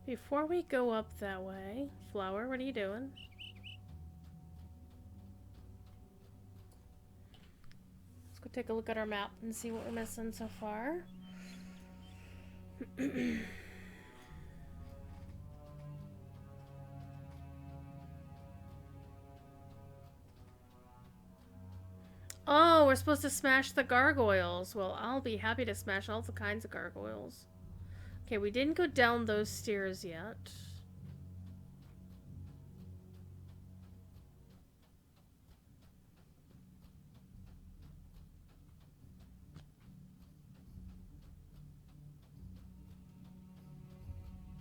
Before we go up that way, Flower, what are you doing? Let's go take a look at our map and see what we're missing so far. Oh, we're supposed to smash the gargoyles. Well, I'll be happy to smash all the kinds of gargoyles. Okay, we didn't go down those stairs yet.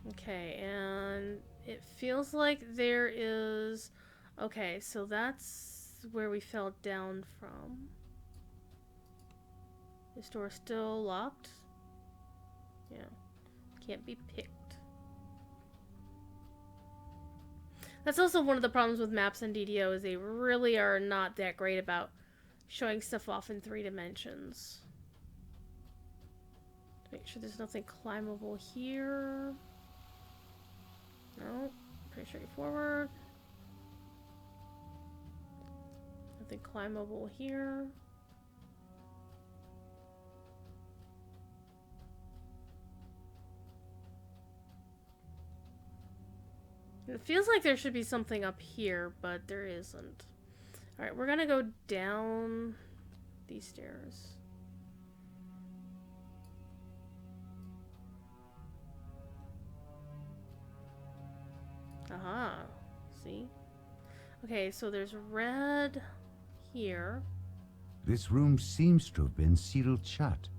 Okay, and it feels like there is... Okay, so that's where we fell down from. This door still locked? Yeah. Can't be picked. That's also one of the problems with maps in DDO is they really are not that great about showing stuff off in 3 dimensions. Make sure there's nothing climbable here. No, pretty straightforward. Nothing climbable here. It feels like there should be something up here, but there isn't. Alright, we're gonna go down these stairs. Aha. See? Okay, so there's red here. This room seems to have been sealed shut.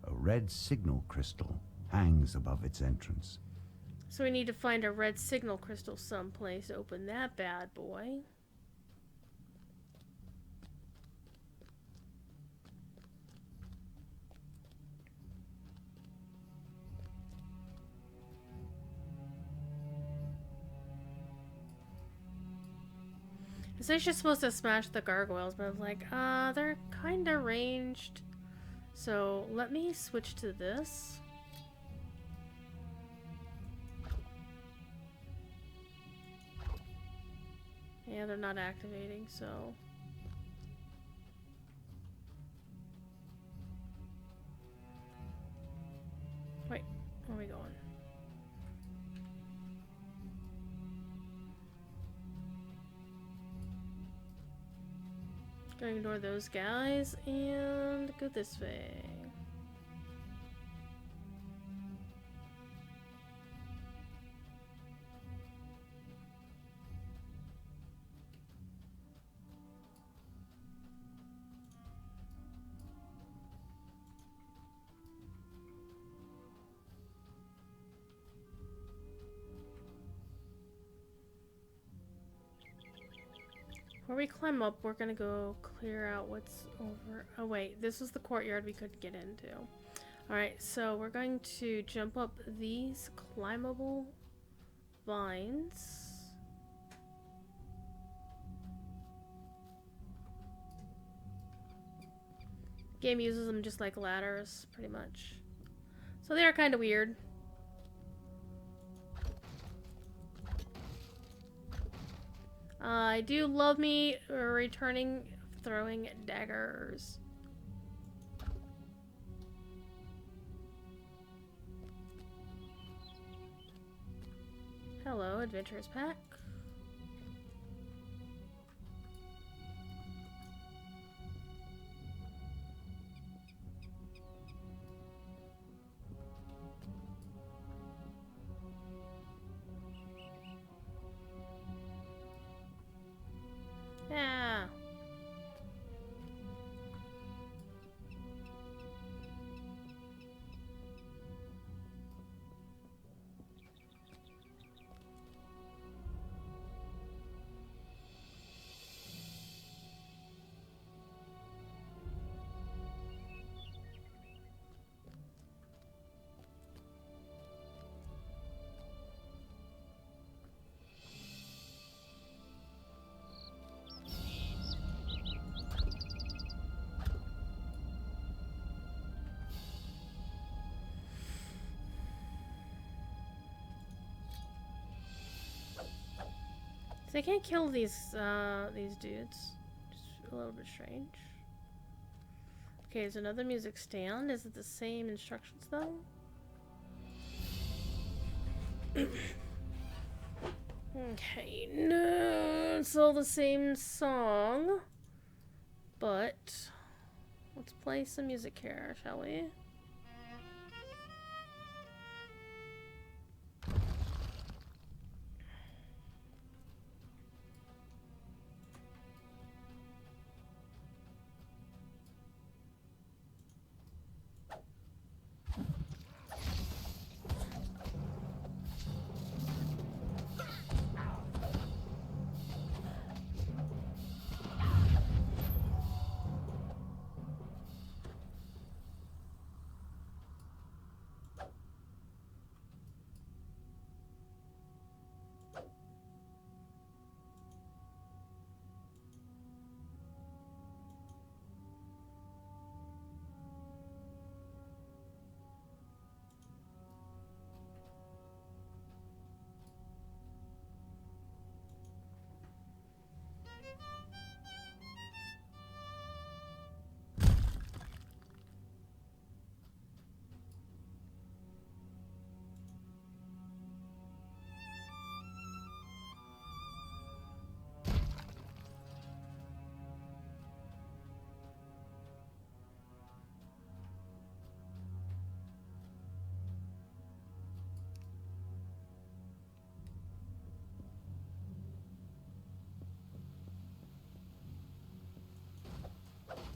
A red signal crystal hangs above its entrance. So we need to find a red signal crystal someplace to open that bad boy. I was actually supposed to smash the gargoyles, but I was like, they're kind of ranged. So let me switch to this. Yeah, they're not activating, so... Wait, where are we going? Gonna ignore those guys and go this way. Before we climb up, we're gonna go clear out what's over. Oh wait, this was the courtyard we couldn't get into. Alright, so we're going to jump up these climbable vines. Game uses them just like ladders, pretty much. So they are kind of weird. I do love me returning throwing daggers. Hello, Adventurers Pack. Yeah. So I can't kill these dudes. Just a little bit strange. Okay, there's another music stand. Is it the same instructions though? Okay, no, it's all the same song. But let's play some music here, shall we?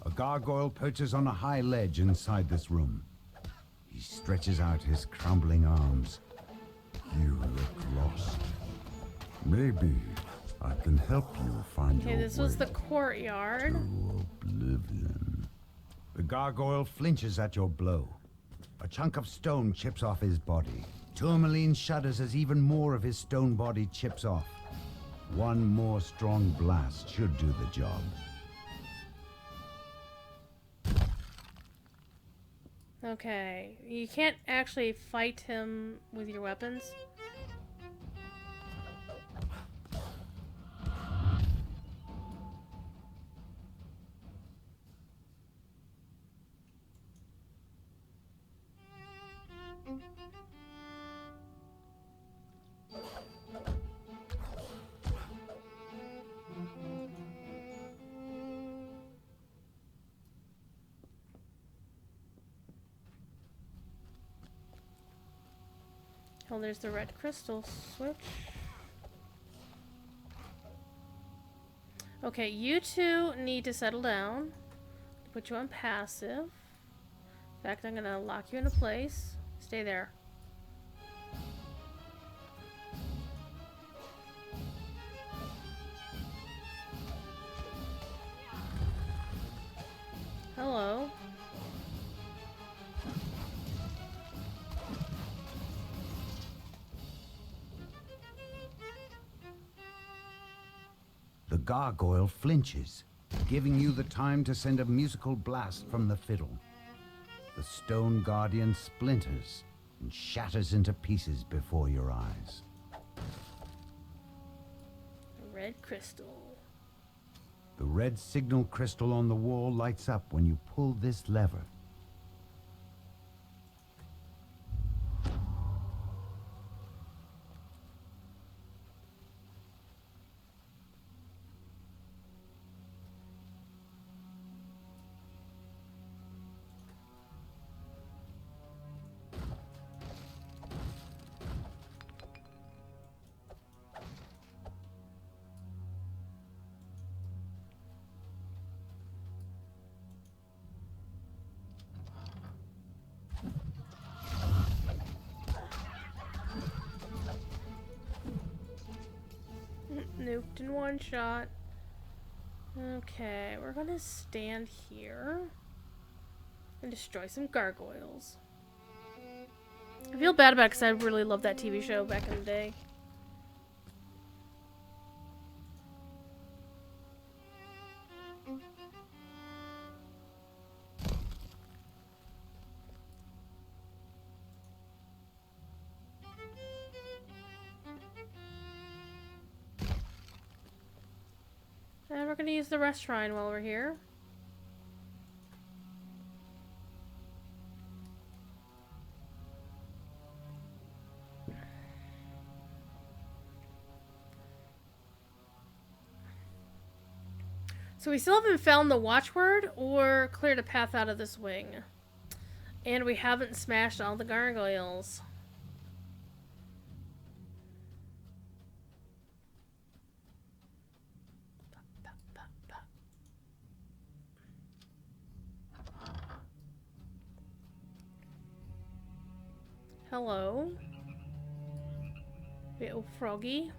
A gargoyle perches on a high ledge inside this room. He stretches out his crumbling arms. You look lost. Maybe I can help you find Okay, your this was way the courtyard. to oblivion. The gargoyle flinches at your blow. A chunk of stone chips off his body. Tourmaline shudders as even more of his stone body chips off. One more strong blast should do the job. Okay, you can't actually fight him with your weapons. Oh, there's the red crystal switch. Okay, you two need to settle down. Put you on passive. In fact, I'm gonna lock you into place. Stay there. Hello. The gargoyle flinches, giving you the time to send a musical blast from the fiddle. The stone guardian splinters and shatters into pieces before your eyes. Red crystal. The red signal crystal on the wall lights up when you pull this lever. Nuked in one shot. Okay, we're gonna stand here and destroy some gargoyles. I feel bad about it because I really loved that TV show back in the day. And we're gonna use the rest shrine while we're here. So we still haven't found the watchword or cleared a path out of this wing. And we haven't smashed all the gargoyles. Hello. Little froggy.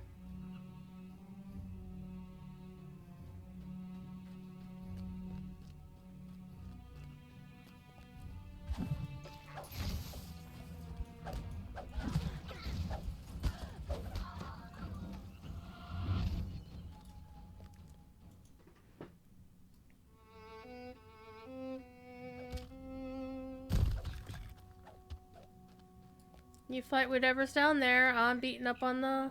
You fight whatever's down there. I'm beating up on the...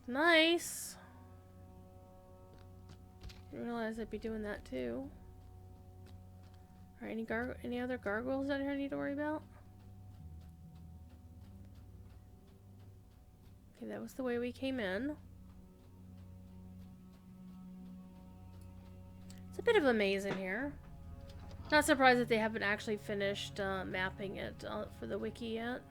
Nice. Didn't realize I'd be doing that too. Alright, any other gargoyles out here I need to worry about? Okay, that was the way we came in. It's a bit of a maze in here. Not surprised that they haven't actually finished mapping it for the wiki yet.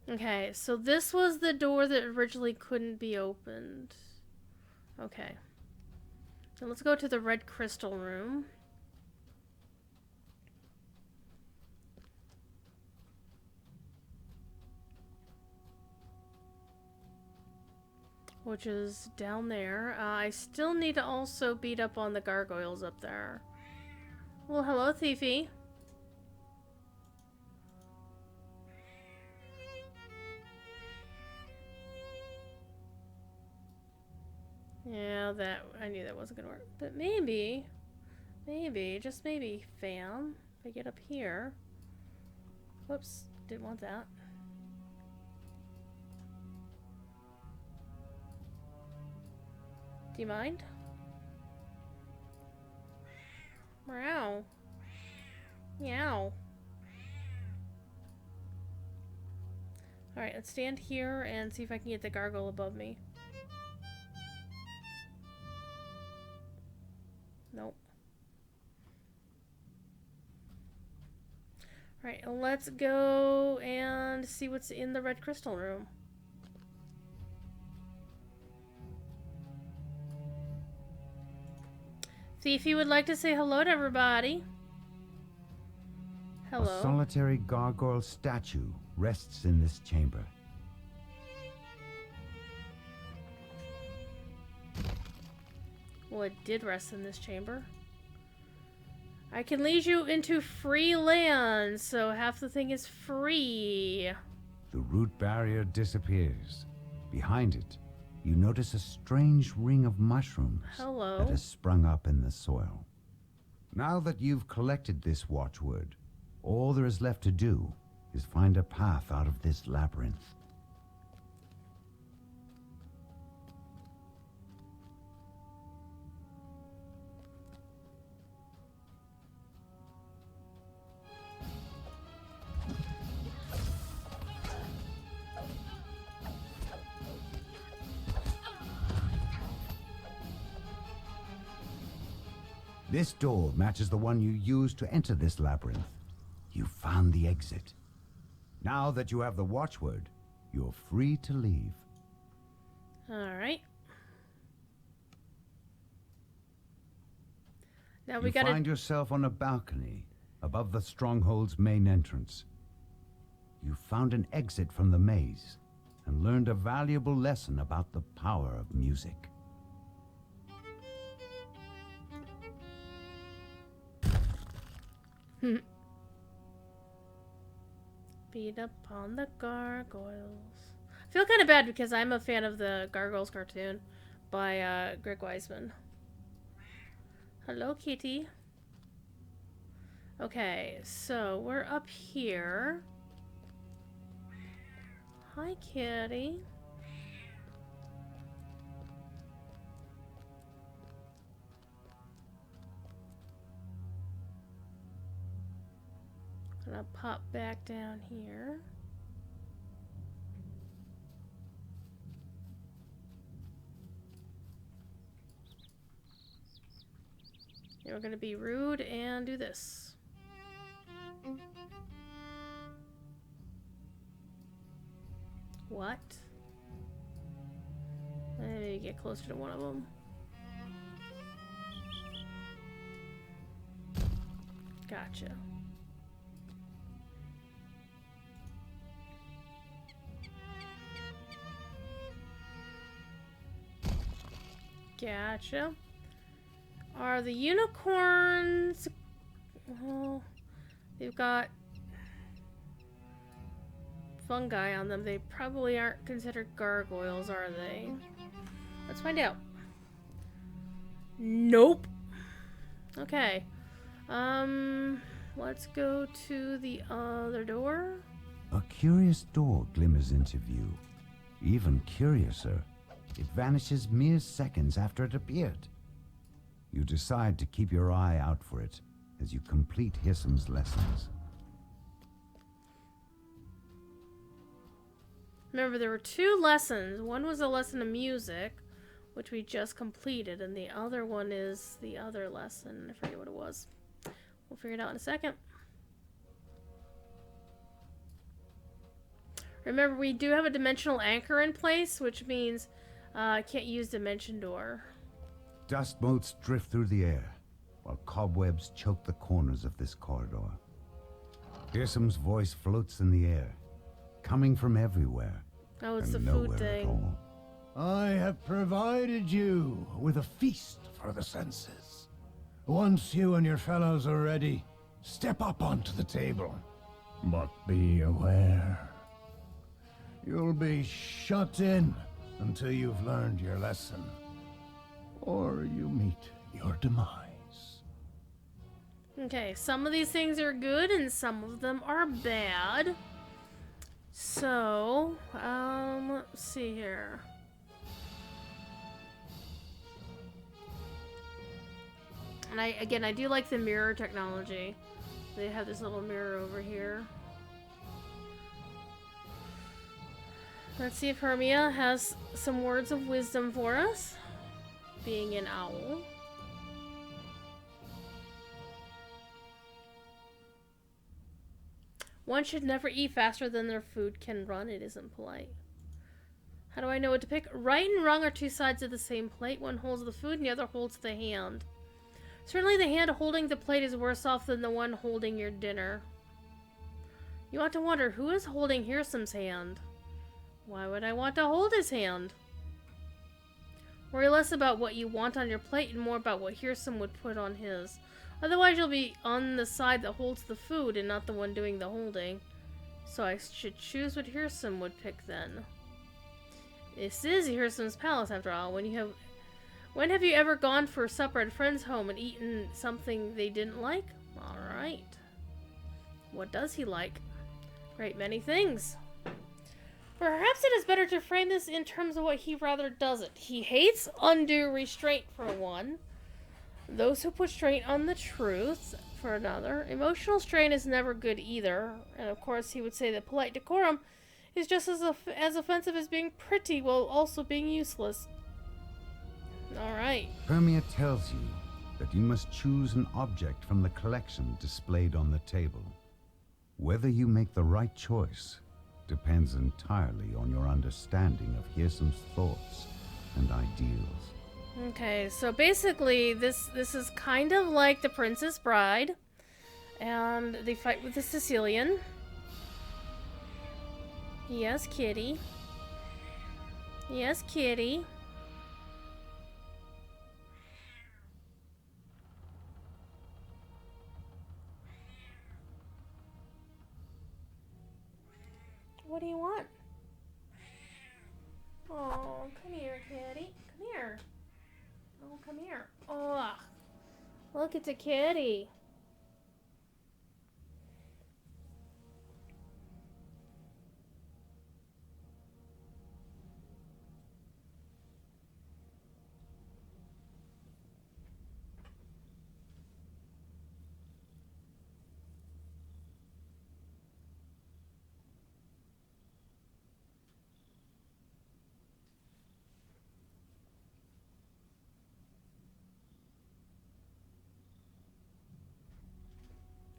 Okay, so this was the door that originally couldn't be opened. Okay. Then let's go to the red crystal room. Which is down there. I still need to also beat up on the gargoyles up there. Well, hello, Thiefy. Yeah, I knew that wasn't gonna work. But maybe, just maybe, fam, if I get up here. Whoops, didn't want that. Do you mind? Meow. Meow. Alright, let's stand here and see if I can get the gargoyle above me. Nope. Alright, let's go and see what's in the red crystal room. Thiefy would like to say hello to everybody. Hello. A solitary gargoyle statue rests in this chamber. Well, it did rest in this chamber. I can lead you into free land, so half the thing is free. The root barrier disappears. Behind it, you notice a strange ring of mushrooms Hello. that has sprung up in the soil. Now that you've collected this watchword, all there is left to do is find a path out of this labyrinth. This door matches the one you used to enter this labyrinth. You found the exit. Now that you have the watchword, you're free to leave. Alright. Now we You gotta... find yourself on a balcony above the stronghold's main entrance. You found an exit from the maze and learned a valuable lesson about the power of music. Beat up on the gargoyles. I feel kind of bad because I'm a fan of the Gargoyles cartoon by Greg Weisman. Hello, kitty. Okay, so we're up here. Hi, kitty. Gonna pop back down here. And we're gonna be rude and do this. What? Maybe get closer to one of them. Gotcha. Gotcha. Are the unicorns... Well, they've got fungi on them. They probably aren't considered gargoyles, are they? Let's find out. Nope. Okay. Let's go to the other door. A curious door glimmers into view. Even curiouser, it vanishes mere seconds after it appeared. You decide to keep your eye out for it as you complete Hissam's lessons. Remember, there were 2 lessons. One was a lesson of music, which we just completed, and the other one is the other lesson. I forget what it was. We'll figure it out in a second. Remember, we do have a dimensional anchor in place, which means I can't use Dimension Door. Dust motes drift through the air, while cobwebs choke the corners of this corridor. Hissam's voice floats in the air, coming from everywhere. Oh, it's the and food nowhere thing. at all. I have provided you with a feast for the senses. Once you and your fellows are ready, step up onto the table. But be aware. You'll be shut in until you've learned your lesson. Or you meet your demise. Okay, some of these things are good and some of them are bad. So, let's see here. And I do like the mirror technology. They have this little mirror over here. Let's see if Hermia has some words of wisdom for us, being an owl. One should never eat faster than their food can run. It isn't polite. How do I know what to pick? Right and wrong are 2 sides of the same plate. One holds the food and the other holds the hand. Certainly the hand holding the plate is worse off than the one holding your dinner. You ought to wonder, who is holding Hirsam's hand? Why would I want to hold his hand? Worry less about what you want on your plate and more about what Hirsam would put on his. Otherwise you'll be on the side that holds the food and not the one doing the holding. So I should choose what Hirsam would pick then. This is Hirsam's palace after all. When have you ever gone for supper at a friend's home and eaten something they didn't like? Alright. What does he like? Great many things. Perhaps it is better to frame this in terms of what he rather doesn't. He hates undue restraint, for one. Those who put strain on the truth, for another. Emotional strain is never good either. And of course he would say that polite decorum is just as offensive as being pretty while also being useless. Alright. Hermia tells you that you must choose an object from the collection displayed on the table. Whether you make the right choice depends entirely on your understanding of Hirsam's thoughts and ideals. Okay, so basically this is kind of like the Princess Bride. And they fight with the Sicilian. Yes, kitty. Yes, kitty. What do you want? Oh, come here, kitty. Come here. Oh, come here. Oh, look, it's a kitty.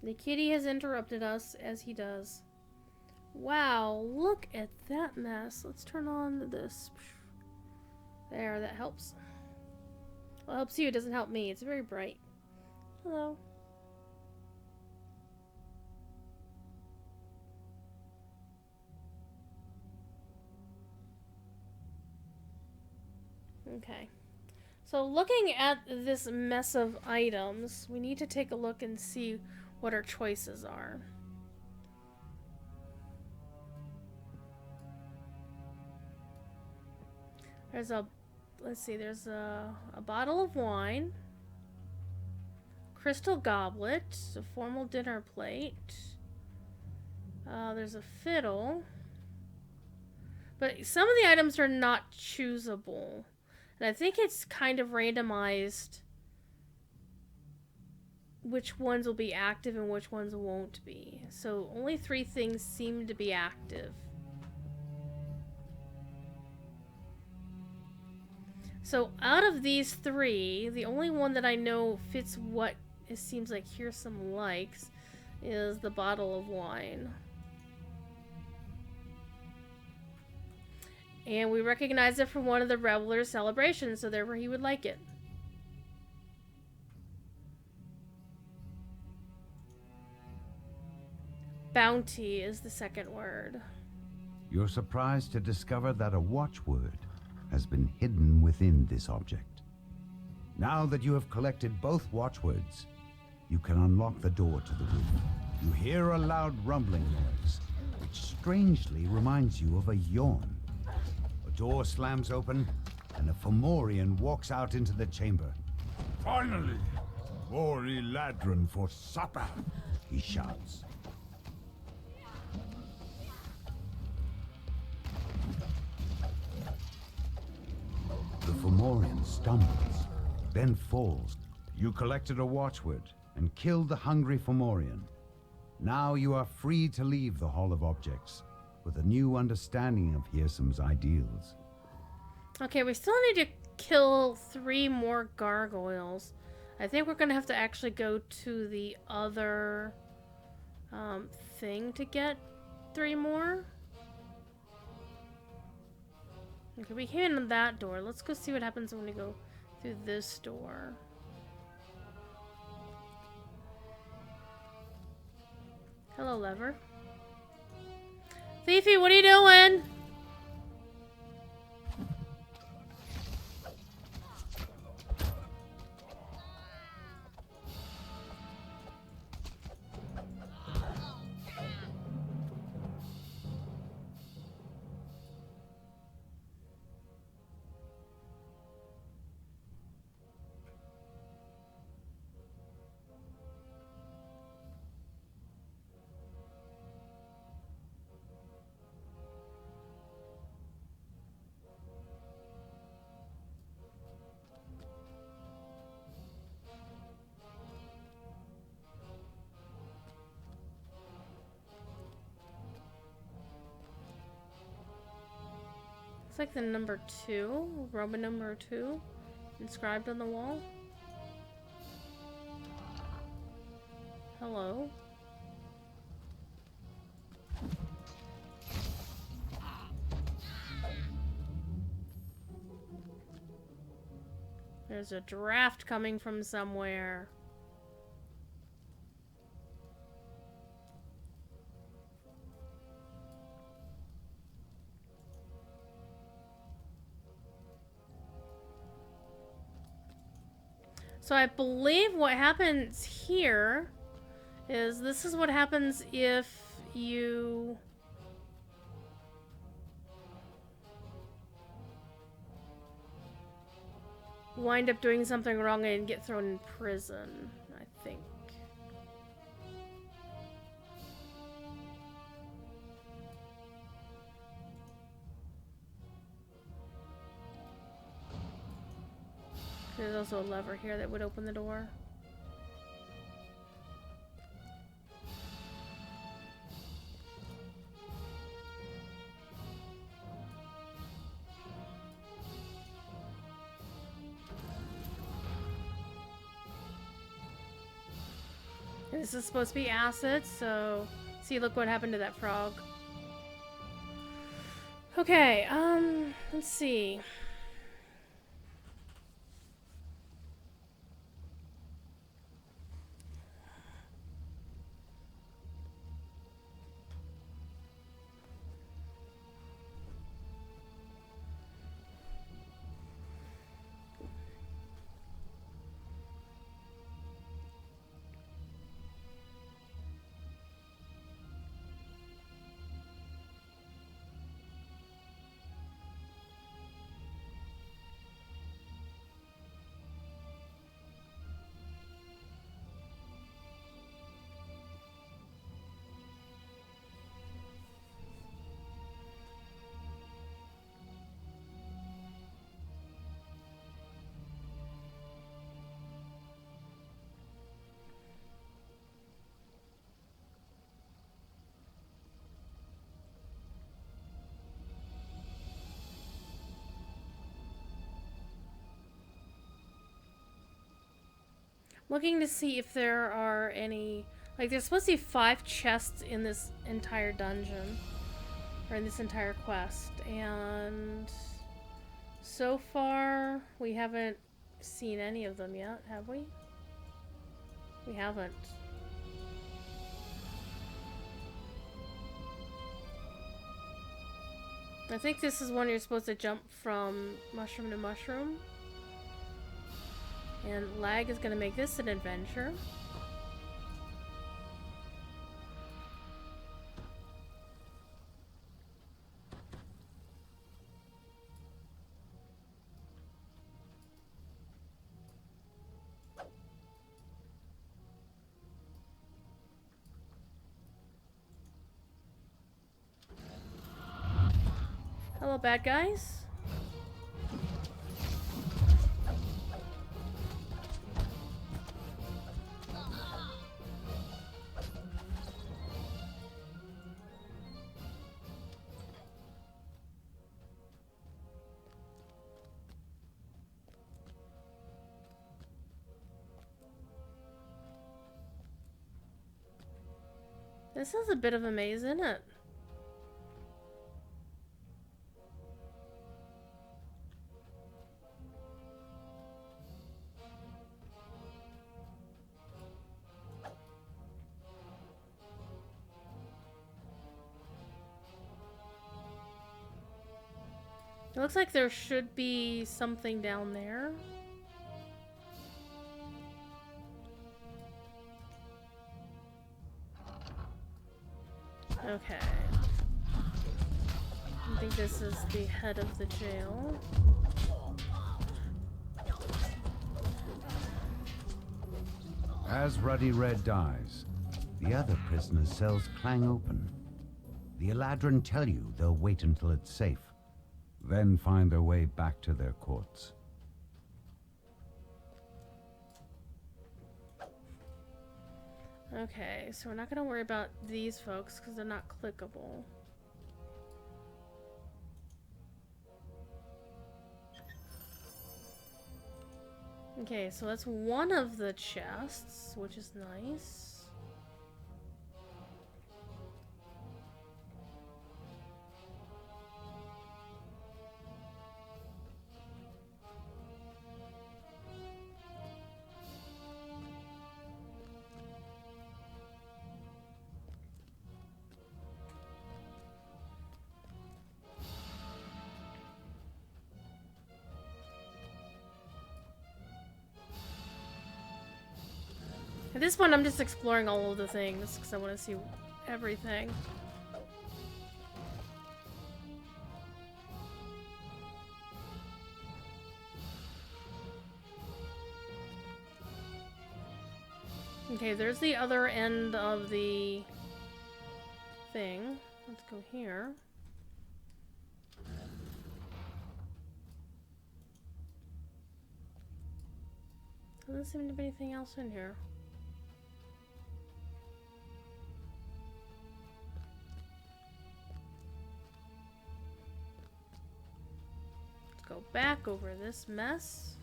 The kitty has interrupted us, as he does. Wow, look at that mess. Let's turn on this. There, that helps. Well, it helps you, it doesn't help me. It's very bright. Hello. Okay. So looking at this mess of items, we need to take a look and see what our choices are. There's a, let's see, there's a bottle of wine, crystal goblet, a formal dinner plate, there's a fiddle, but some of the items are not choosable. And I think it's kind of randomized which ones will be active and which ones won't be. So only 3 things seem to be active. So out of these 3, the only one that I know fits what it seems like Hearsome likes is the bottle of wine. And we recognize it from one of the Revelers' celebrations, so therefore he would like it. Bounty is the second word. You're surprised to discover that a watchword has been hidden within this object. Now that you have collected both watchwords, you can unlock the door to the room. You hear a loud rumbling noise, which strangely reminds you of a yawn. A door slams open, and a Fomorian walks out into the chamber. Finally! Ori Ladron for supper! He shouts. The Fomorian stumbles, then falls. You collected a watchword and killed the hungry Fomorian. Now you are free to leave the Hall of Objects with a new understanding of Hearsome's ideals. Okay, we still need to kill 3 more gargoyles. I think we're gonna have to actually go to the other thing to get 3 more. Okay, we came in that door. Let's go see what happens when we go through this door. Hello, Lever. Fifi, what are you doing? It's like the number 2, Roman number 2, inscribed on the wall. Hello. There's a draft coming from somewhere. So I believe what happens here is this is what happens if you wind up doing something wrong and get thrown in prison, I think. There's also a lever here that would open the door. This is supposed to be acid, so see, look what happened to that frog. Okay, let's see. Looking to see if there are any, like, there's supposed to be 5 chests in this entire dungeon, or in this entire quest, and so far we haven't seen any of them yet, have we? We haven't. I think this is one you're supposed to jump from mushroom to mushroom. And lag is gonna make this an adventure. Hello, bad guys. This is a bit of a maze, isn't it? It looks like there should be something down there. Okay. I think this is the head of the jail. As Ruddy Red dies, the other prisoners' cells clang open. The Eladrin tell you they'll wait until it's safe, then find their way back to their courts. Okay, so we're not gonna worry about these folks because they're not clickable. Okay, so that's one of the chests, which is nice. At this point, I'm just exploring all of the things because I want to see everything. Okay, there's the other end of the thing. Let's go here. Doesn't seem to be anything else in here. Go back over this mess.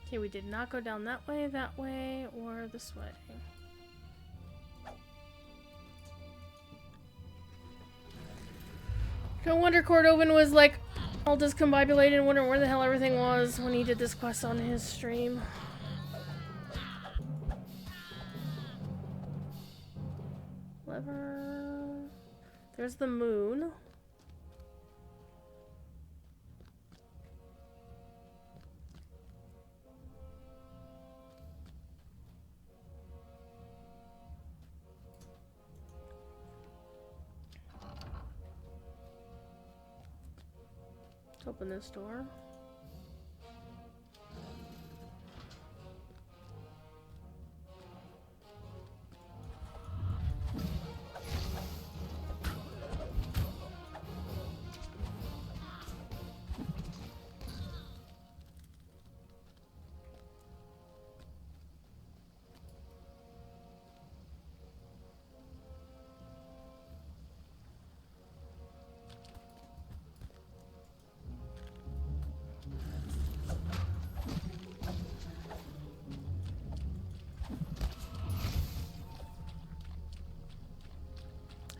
Okay, we did not go down that way, or this way. No wonder Cordovan was like all discombobulated and wondering where the hell everything was when he did this quest on his stream. Lever. There's the moon. Let's open this door.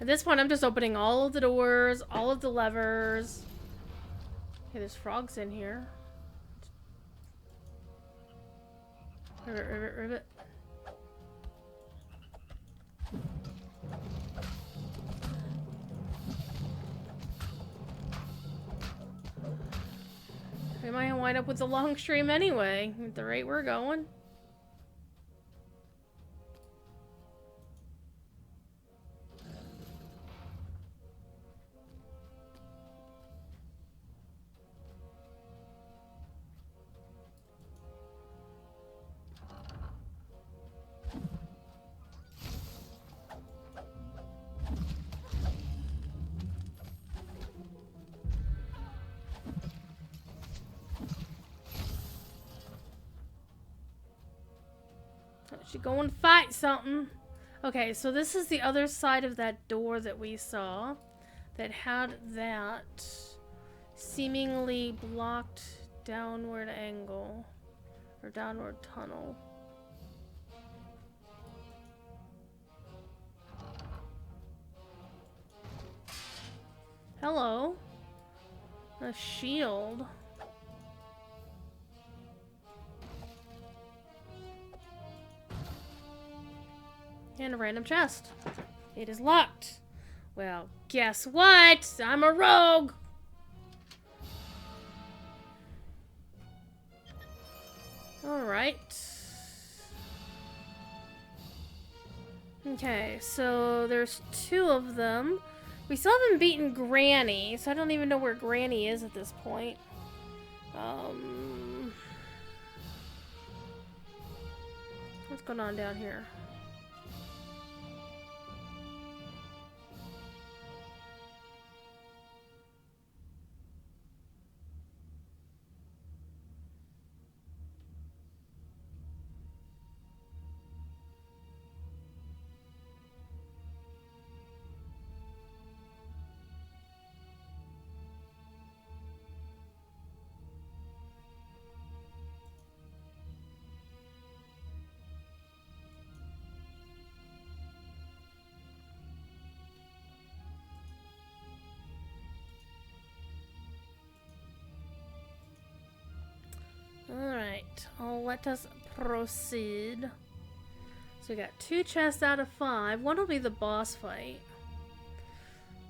At this point, I'm just opening all of the doors, all of the levers. Okay, there's frogs in here. Ribbit, ribbit, ribbit. We might wind up with a long stream anyway, at the rate we're going. Should go and fight something. Okay, so this is the other side of that door that we saw that had that seemingly blocked downward angle or downward tunnel. Hello. A shield. And a random chest. It is locked. Well, guess what? I'm a rogue. Alright. Okay, so there's two of them. We still haven't beaten Granny, so I don't even know where Granny is at this point. What's going on down here? Alright, let us proceed. So we got 2 chests out of 5. One will be the boss fight.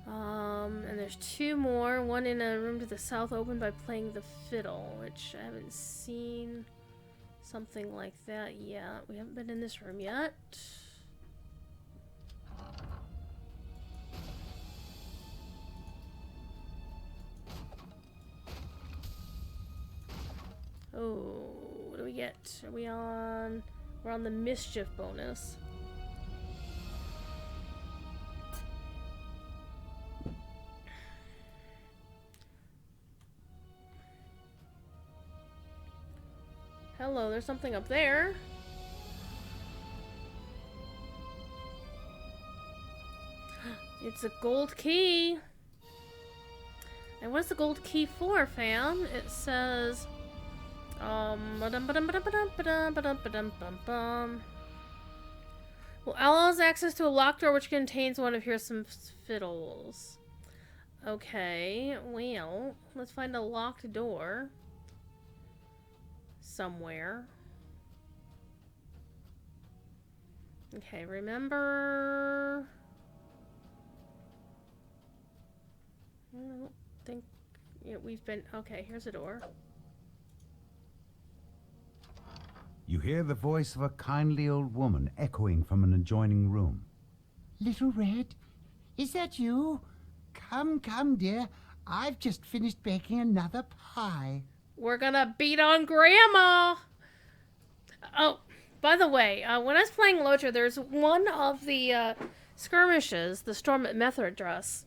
And there's 2 more. One in a room to the south opened by playing the fiddle, which I haven't seen something like that yet. We haven't been in this room yet. Oh, what do we get? Are we on... We're on the mischief bonus. Hello, there's something up there. It's a gold key. And what's the gold key for, fam? It says... Ba-dum-ba-dum-ba-dum-ba-dum-ba-dum-ba-dum-ba-dum-ba-dum-ba-dum. Well, allows access to a locked door which contains one of Hearsom's fiddles. Okay, well, let's find a locked door somewhere. Okay, remember... I don't think we've been... Okay, here's a door. You hear the voice of a kindly old woman echoing from an adjoining room. Little Red, is that you? Come, come, dear. I've just finished baking another pie. We're gonna beat on Grandma! Oh, by the way, when I was playing Lotra, there's one of the skirmishes, the storm at Methedras.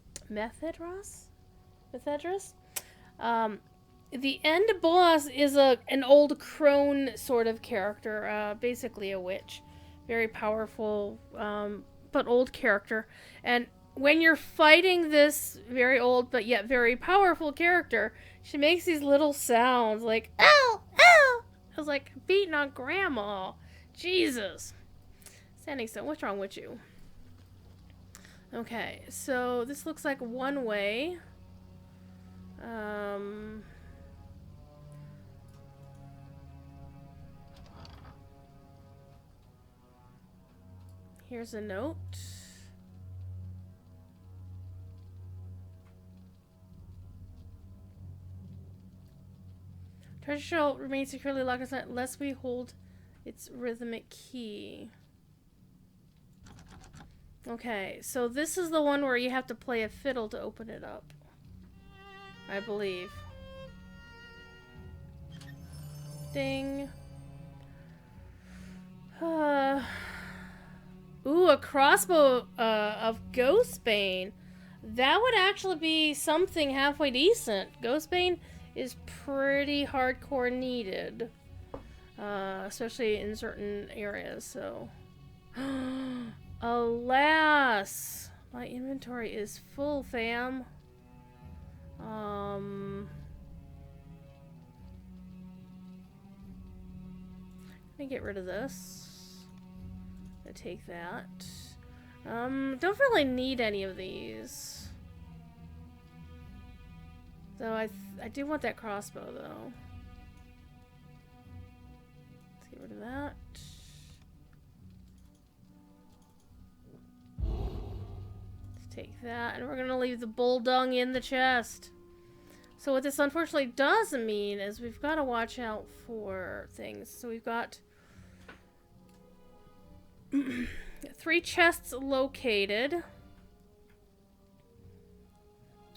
The end boss is an old crone sort of character, basically a witch. Very powerful, but old character. And when you're fighting this very old but yet very powerful character, she makes these little sounds like, ow, ow! I was like, beating on Grandma. Jesus. Standing still, what's wrong with you? Okay, so this looks like one way. Here's a note. Treasure shall remain securely locked inside unless we hold its rhythmic key. Okay, so this is the one where you have to play a fiddle to open it up, I believe. Ding. Ooh, a crossbow of Ghostbane. That would actually be something halfway decent. Ghostbane is pretty hardcore needed, especially in certain areas, so... Alas! My inventory is full, fam. Let me get rid of this. I take that. Don't really need any of these. So I do want that crossbow though. Let's get rid of that. Let's take that, and we're gonna leave the bull dung in the chest. So what this unfortunately does mean is we've got to watch out for things. So we've got 3 chests located.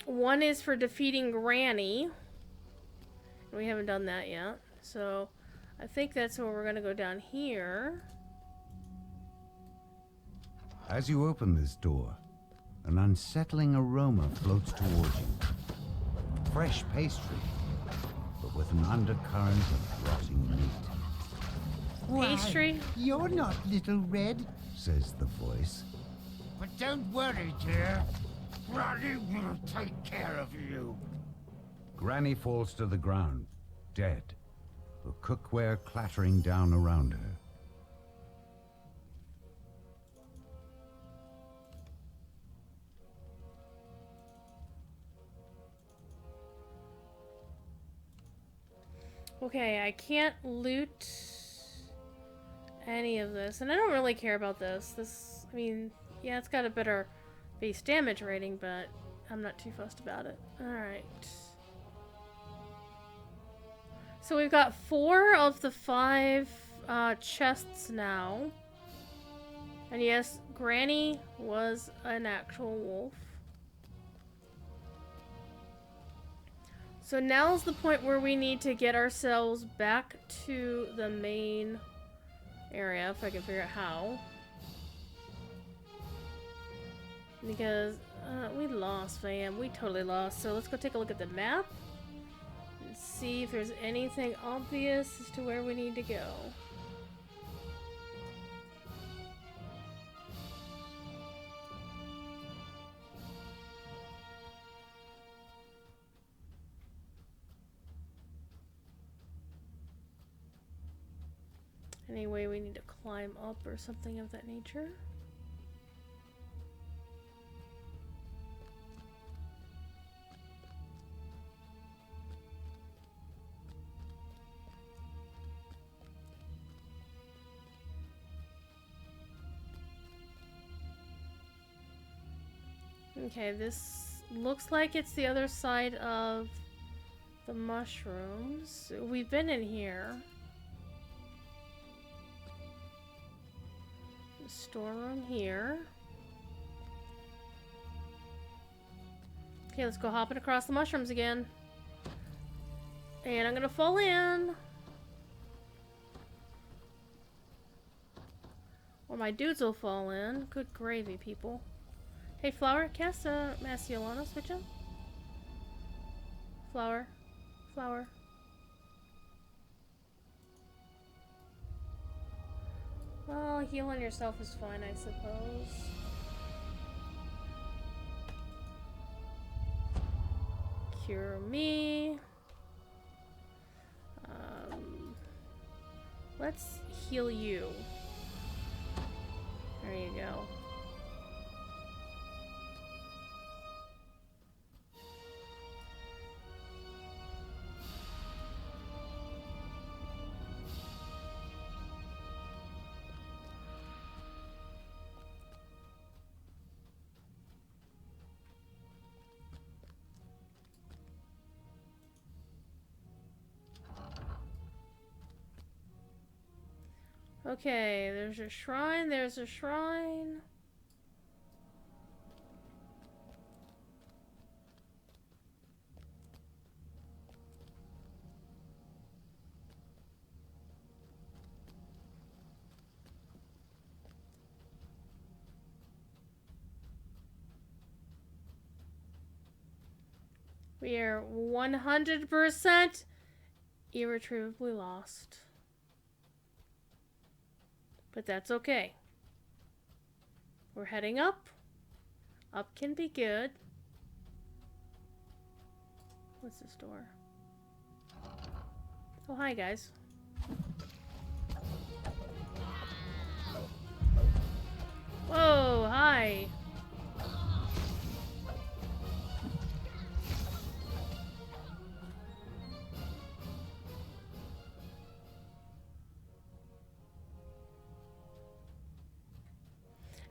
One is for defeating Granny. We haven't done that yet. So I think that's where we're going to go down here. As you open this door, an unsettling aroma floats towards you. Fresh pastry, but with an undercurrent of rotting meat. Pastry? Why, you're not Little Red, Says the voice. but don't worry, dear. Granny will take care of you. Granny falls to the ground, dead, the cookware clattering down around her. Okay, I can't loot any of this, and I don't really care about this. This, I mean, yeah, it's got a better base damage rating, but I'm not too fussed about it. Alright. So we've got 4 of the 5 chests now. And yes, Granny was an actual wolf. So now's the point where we need to get ourselves back to the main area, if I can figure out how. Because we lost, fam. We totally lost. So let's go take a look at the map and see if there's anything obvious as to where we need to go. Anyway, we need to climb up or something of that nature. Okay, this looks like it's the other side of the mushrooms. We've been in here. The storeroom here. Okay, let's go hopping across the mushrooms again. And I'm gonna fall in. Or my dudes will fall in. Good gravy, people. Hey, Flower, cast a Mastiolana, switch up. Flower. Flower. Well, healing yourself is fine, I suppose. Cure me. Let's heal you. There you go. Okay, there's a shrine, there's a shrine. We are 100% irretrievably lost. But that's okay. We're heading up. Up can be good. What's this door? Oh, hi, guys. Whoa, hi.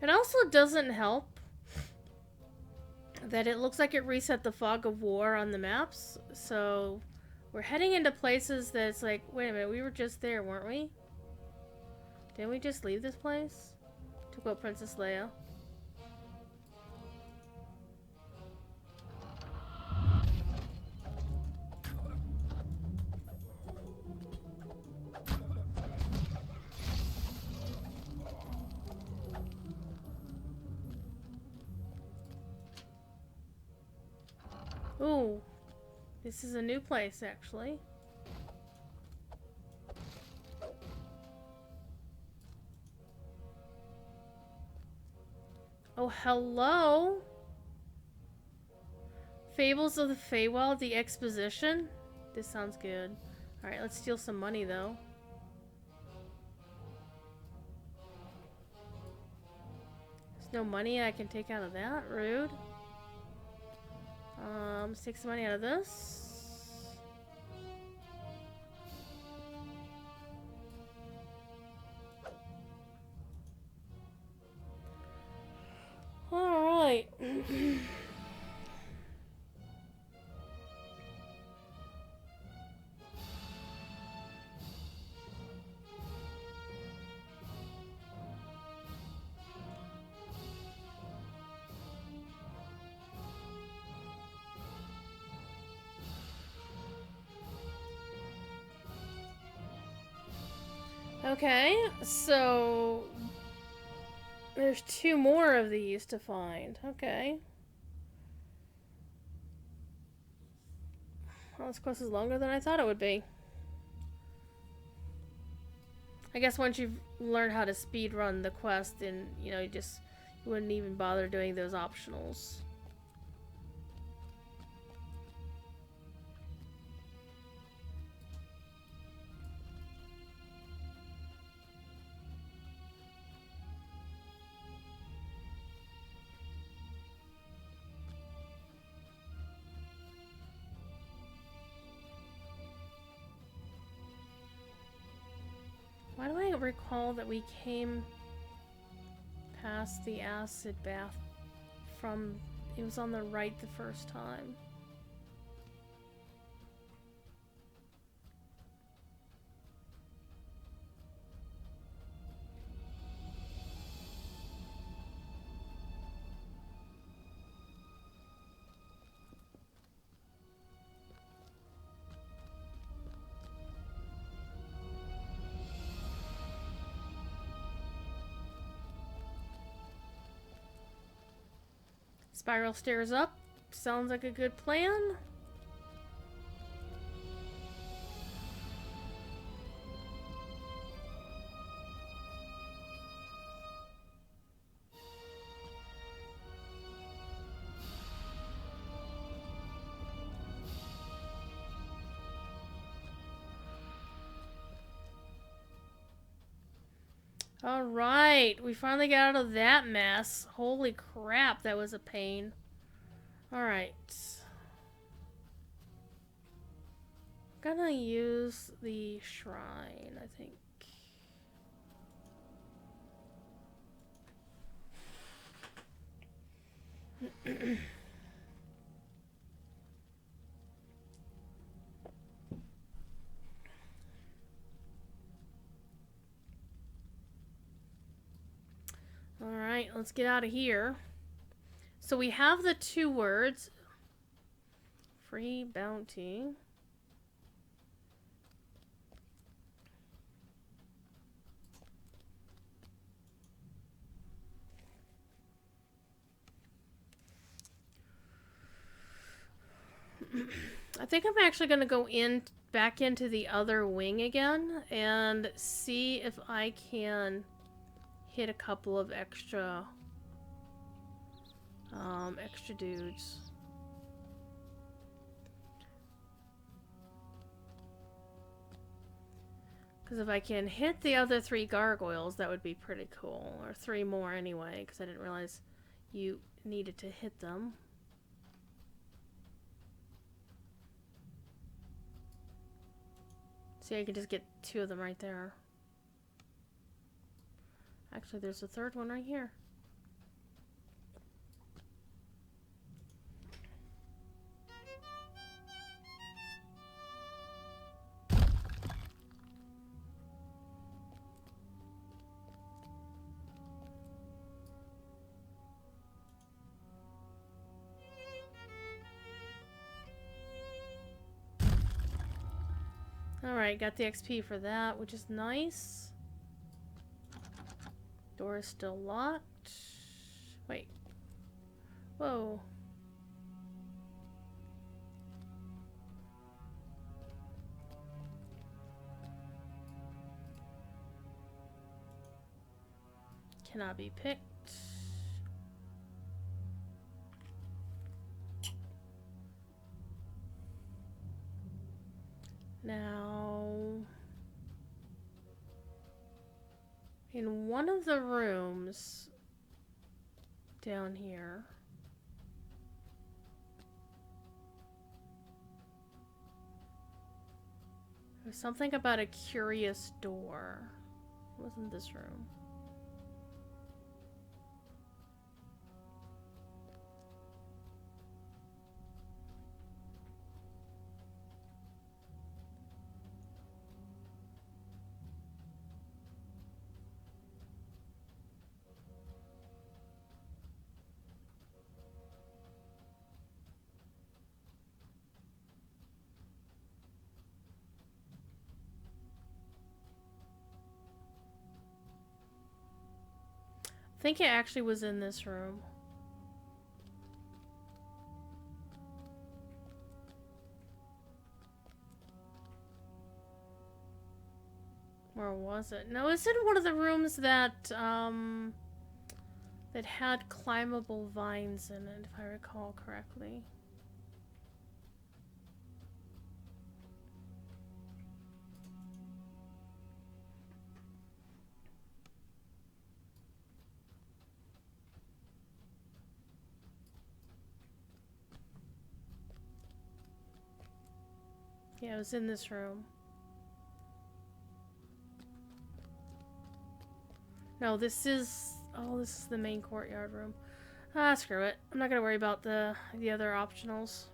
It also doesn't help that it looks like it reset the fog of war on the maps. So we're heading into places that's like, wait a minute, we were just there, weren't we? Didn't we just leave this place? To quote Princess Leia. Ooh, this is a new place, actually. Oh, hello! Fables of the Feywild, the exposition? This sounds good. Alright, let's steal some money, though. There's no money I can take out of that. Rude. Let's take some money out of this. Alright. Okay, so there's 2 more of these to find. Okay. Well, this quest is longer than I thought it would be. I guess once you've learned how to speed run the quest, then you wouldn't even bother doing those optionals. Why do I recall that we came past the acid bath from... It was on the right the first time. Spiral stairs up. Sounds like a good plan. Alright, we finally got out of that mess. Holy crap, that was a pain. Alright. Gonna use the shrine, I think. Alright, let's get out of here. So we have the 2 words. Free bounty. I think I'm actually going to go back into the other wing again and see if I can hit a couple of extra dudes. Because if I can hit the other 3 gargoyles, that would be pretty cool. Or 3 more anyway, because I didn't realize you needed to hit them. See, I can just get 2 of them right there. Actually, there's a 3rd one right here. Alright, got the XP for that, which is nice. Door is still locked. Wait. Whoa. Cannot be picked. Now, in one of the rooms down here, there's something about a curious door. It wasn't this room. I think it actually was in this room. Where was it? No, it's in one of the rooms that that had climbable vines in it, if I recall correctly. Yeah, it was in this room. No, this is... Oh, this is the main courtyard room. Ah, screw it. I'm not gonna worry about the other optionals.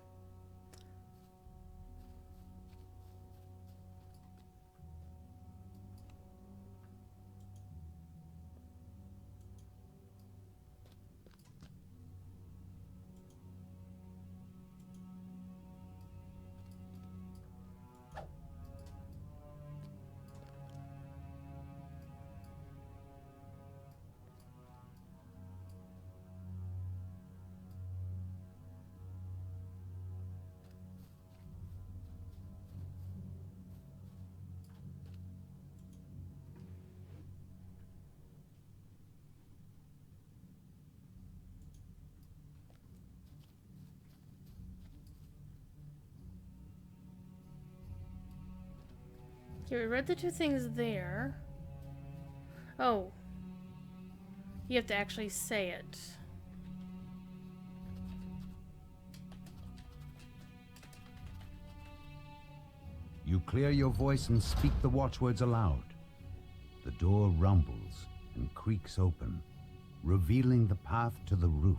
Okay, we read the two things there. Oh. You have to actually say it. You clear your voice and speak the watchwords aloud. The door rumbles and creaks open, revealing the path to the roof.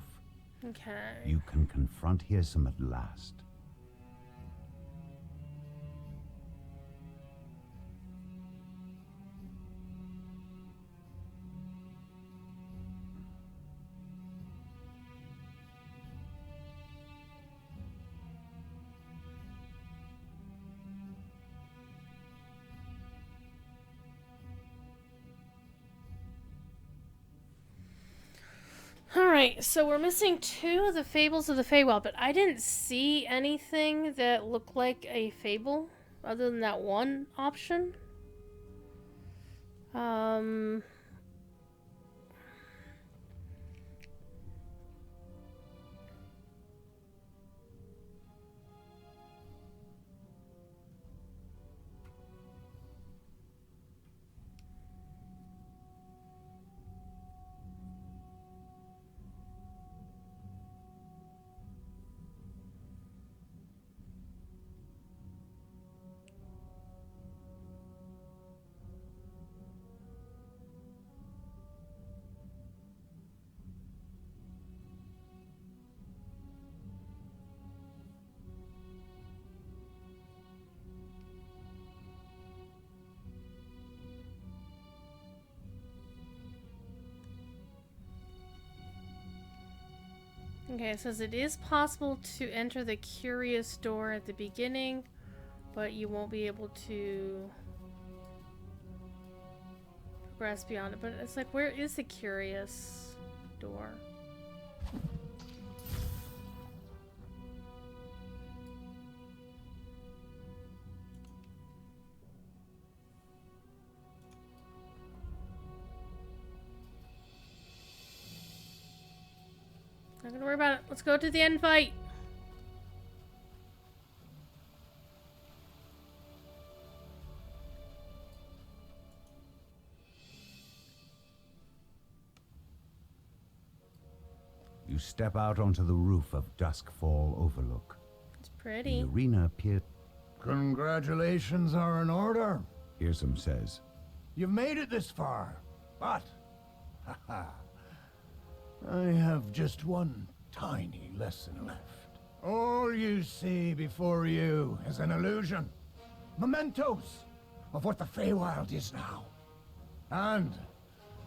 Okay. You can confront Hearsome at last. Alright, so we're missing two of the fables of the Feywild, but I didn't see anything that looked like a fable other than that one option. Okay, it says it is possible to enter the curious door at the beginning, but you won't be able to progress beyond it. But it's like, where is the curious door? Not gonna worry about it. Let's go to the end fight. You step out onto the roof of Duskfall Overlook. It's pretty. The arena appears. Congratulations are in order. Hearsome says. You've made it this far, but... haha. I have just one tiny lesson left. All you see before you is an illusion. Mementos of what the Feywild is now. And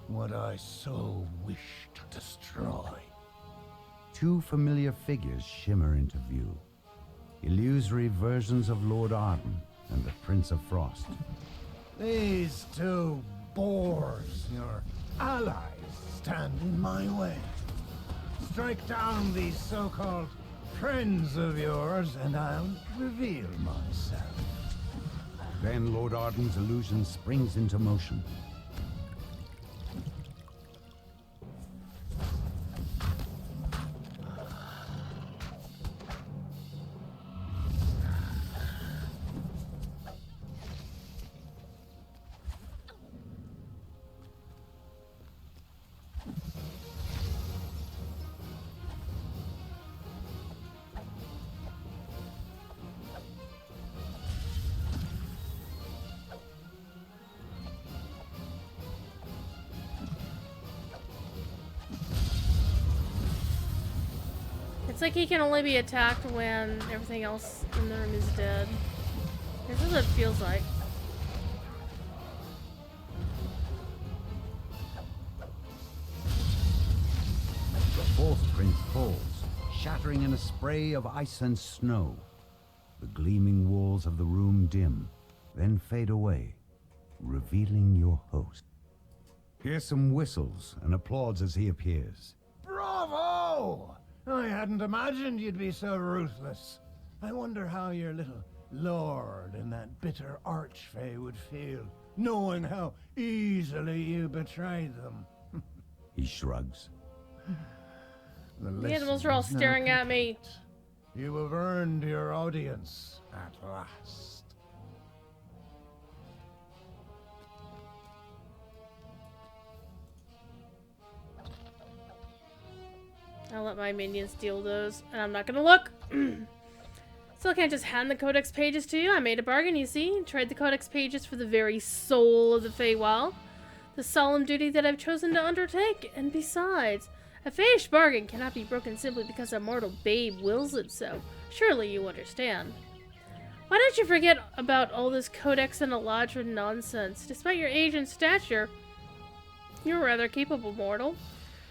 what I so wish to destroy. Two familiar figures shimmer into view. Illusory versions of Lord Arden and the Prince of Frost. These two boars, your allies, stand in my way. Strike down these so-called friends of yours, and I'll reveal myself. Then Lord Arden's illusion springs into motion. It's like he can only be attacked when everything else in the room is dead. This is what it feels like. The fourth prince falls, shattering in a spray of ice and snow. The gleaming walls of the room dim, then fade away, revealing your host. Fearsome whistles and applauds as he appears. Bravo! I hadn't imagined you'd be so ruthless. I wonder how your little lord and that bitter archfey would feel, knowing how easily you betrayed them. He shrugs. The animals are all staring at me. You have earned your audience at last. I'll let my minions deal those, and I'm not gonna look. Still can't just hand the codex pages to you. I made a bargain, you see. Trade the codex pages for the very soul of the Feywild. The solemn duty that I've chosen to undertake. And besides, a Feyish bargain cannot be broken simply because a mortal babe wills it so. Surely you understand. Why don't you forget about all this codex and Eladrin nonsense? Despite your age and stature, you're a rather capable mortal.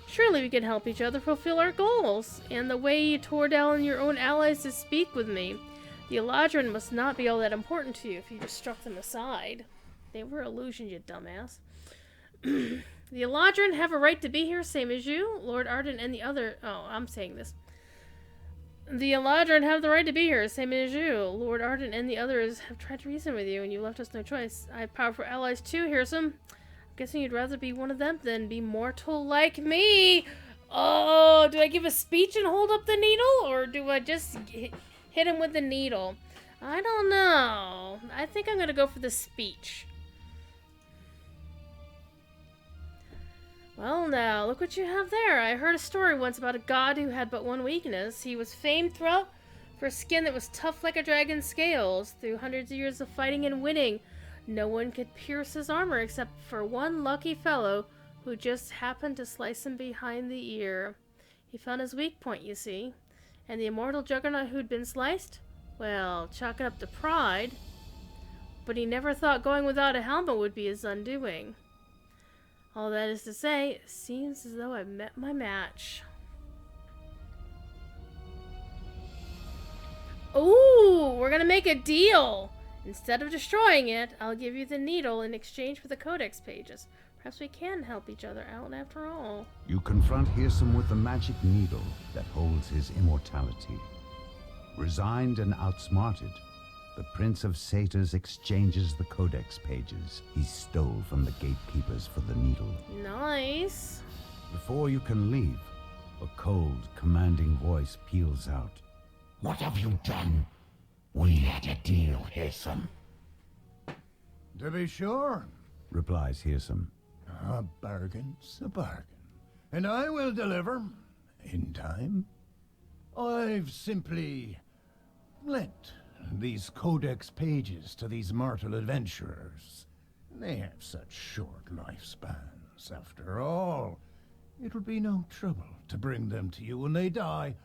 Surely we can help each other fulfill our goals. And the way you tore down your own allies to speak with me, the Eladrin must not be all that important to you if you just struck them aside. They were illusions, you dumbass. The Eladrin have a right to be here, same as you. Lord Arden and the other... Oh, I'm saying this. The Eladrin have the right to be here, same as you. Lord Arden and the others have tried to reason with you, and you left us no choice. I have powerful allies too, Hearsome. I'm guessing you'd rather be one of them than be mortal like me. Oh, do I give a speech and hold up the needle? Or do I just hit him with the needle? I don't know. I think I'm going to go for the speech. Well now, look what you have there. I heard a story once about a god who had but one weakness. He was famed throughout for a skin that was tough like a dragon's scales. Through hundreds of years of fighting and winning, no one could pierce his armor except for one lucky fellow who just happened to slice him behind the ear. He found his weak point, you see. And the immortal juggernaut who'd been sliced? Well, chalk it up to pride. But he never thought going without a helmet would be his undoing. All that is to say, it seems as though I've met my match. Ooh, we're gonna make a deal! Instead of destroying it, I'll give you the needle in exchange for the codex pages. Perhaps we can help each other out after all. You confront Hearsome with the magic needle that holds his immortality. Resigned and outsmarted, the Prince of Satyrs exchanges the codex pages he stole from the gatekeepers for the needle. Nice. Before you can leave, a cold, commanding voice peals out. What have you done? We had a deal, Hearsome. To be sure, Replies Hearsome. a bargain's a bargain. And I will deliver, in time. I've simply lent these codex pages to these mortal adventurers. They have such short lifespans, after all. It would be no trouble to bring them to you when they die.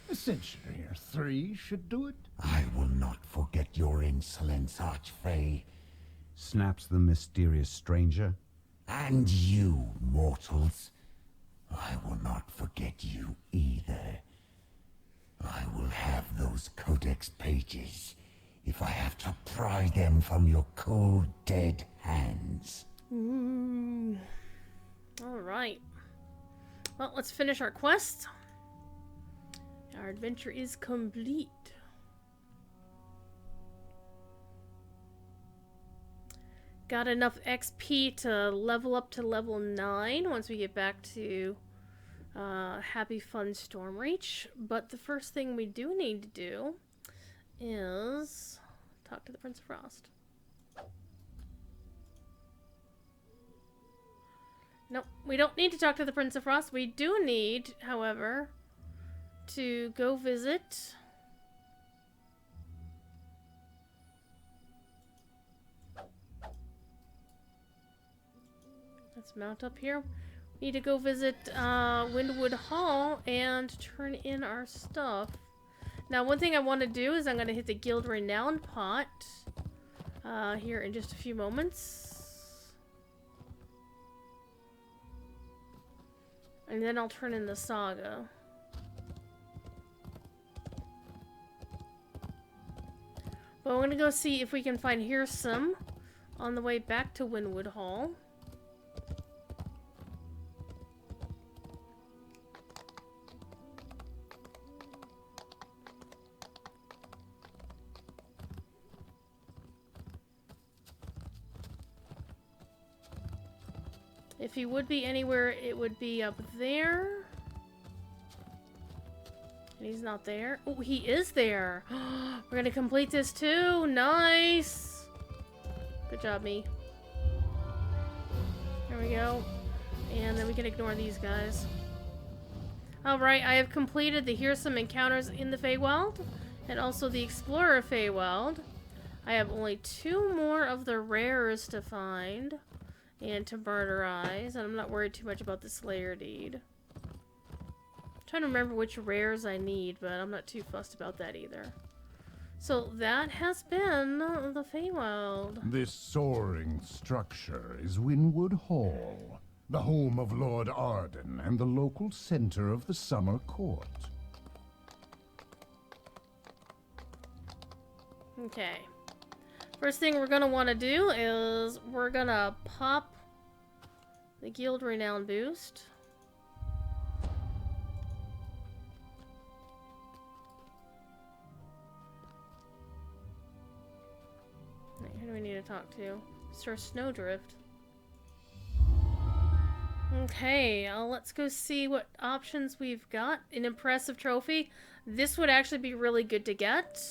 A century or 3 should do it. I will not forget your insolence, Archfey. Snaps the mysterious stranger. And you, mortals. I will not forget you either. I will have those codex pages if I have to pry them from your cold, dead hands. Alright. Well, let's finish our quest. Our adventure is complete. Got enough XP to level up to level 9 once we get back to Happy Fun Stormreach. But the first thing we do need to do is talk to the Prince of Frost. Nope, we don't need to talk to the Prince of Frost. We do need, however, to go visit let's mount up here. need to go visit Windwood Hall and turn in our stuff. Now, one thing I want to do is I'm going to hit the Guild Renown pot here in just a few moments. And then I'll turn in the Saga. But I'm going to go see if we can find Hearsome on the way back to Windwood Hall. If he would be anywhere, it would be up there. And he's not there. Oh, he is there. We're gonna complete this too. Nice. Good job, me. There we go. And then we can ignore these guys. Alright, I have completed the Hearsome Encounters in the Feywild. And also the Explorer Feywild. I have only 2 more of the rares to find. And to murderize. And I'm not worried too much about the Slayer Deed. Trying to remember which rares I need, but I'm not too fussed about that either. So that has been the Feywild. This soaring structure is Windwood Hall, the home of Lord Arden and the local center of the Summer Court. Okay. First thing we're gonna want to do is we're gonna pop the Guild Renown boost. Who do we need to talk to? Sir Snowdrift. Okay, let's go see what options we've got. An impressive trophy. This would actually be really good to get.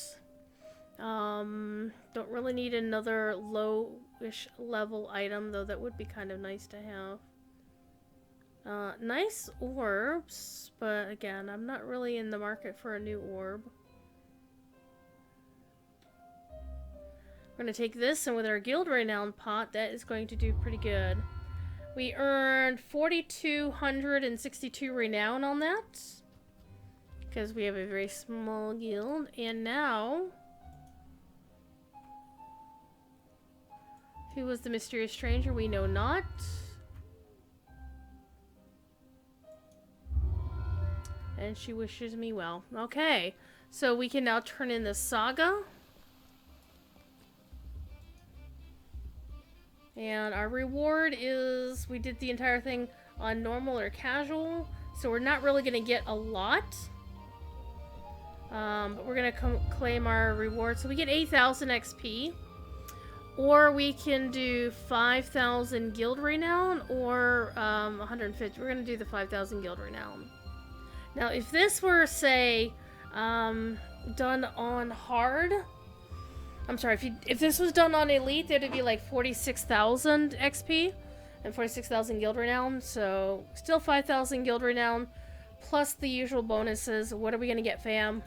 Don't really need another low-ish level item, though that would be kind of nice to have. Nice orbs, but again, I'm not really in the market for a new orb. We're going to take this, and with our Guild Renown pot, that is going to do pretty good. We earned 4,262 renown on that, because we have a very small guild, and now... Who was the mysterious stranger? We know not. And she wishes me well. Okay, so we can now turn in the Saga. And our reward is, we did the entire thing on normal or casual, so we're not really going to get a lot. But we're going to claim our reward. So we get 8,000 XP. Or we can do 5,000 guild renown or 150. We're going to do the 5,000 guild renown. Now, if this were, say, done on hard... I'm sorry, if this was done on elite, it would be like 46,000 XP and 46,000 guild renown. So, still 5,000 guild renown plus the usual bonuses. What are we going to get, fam?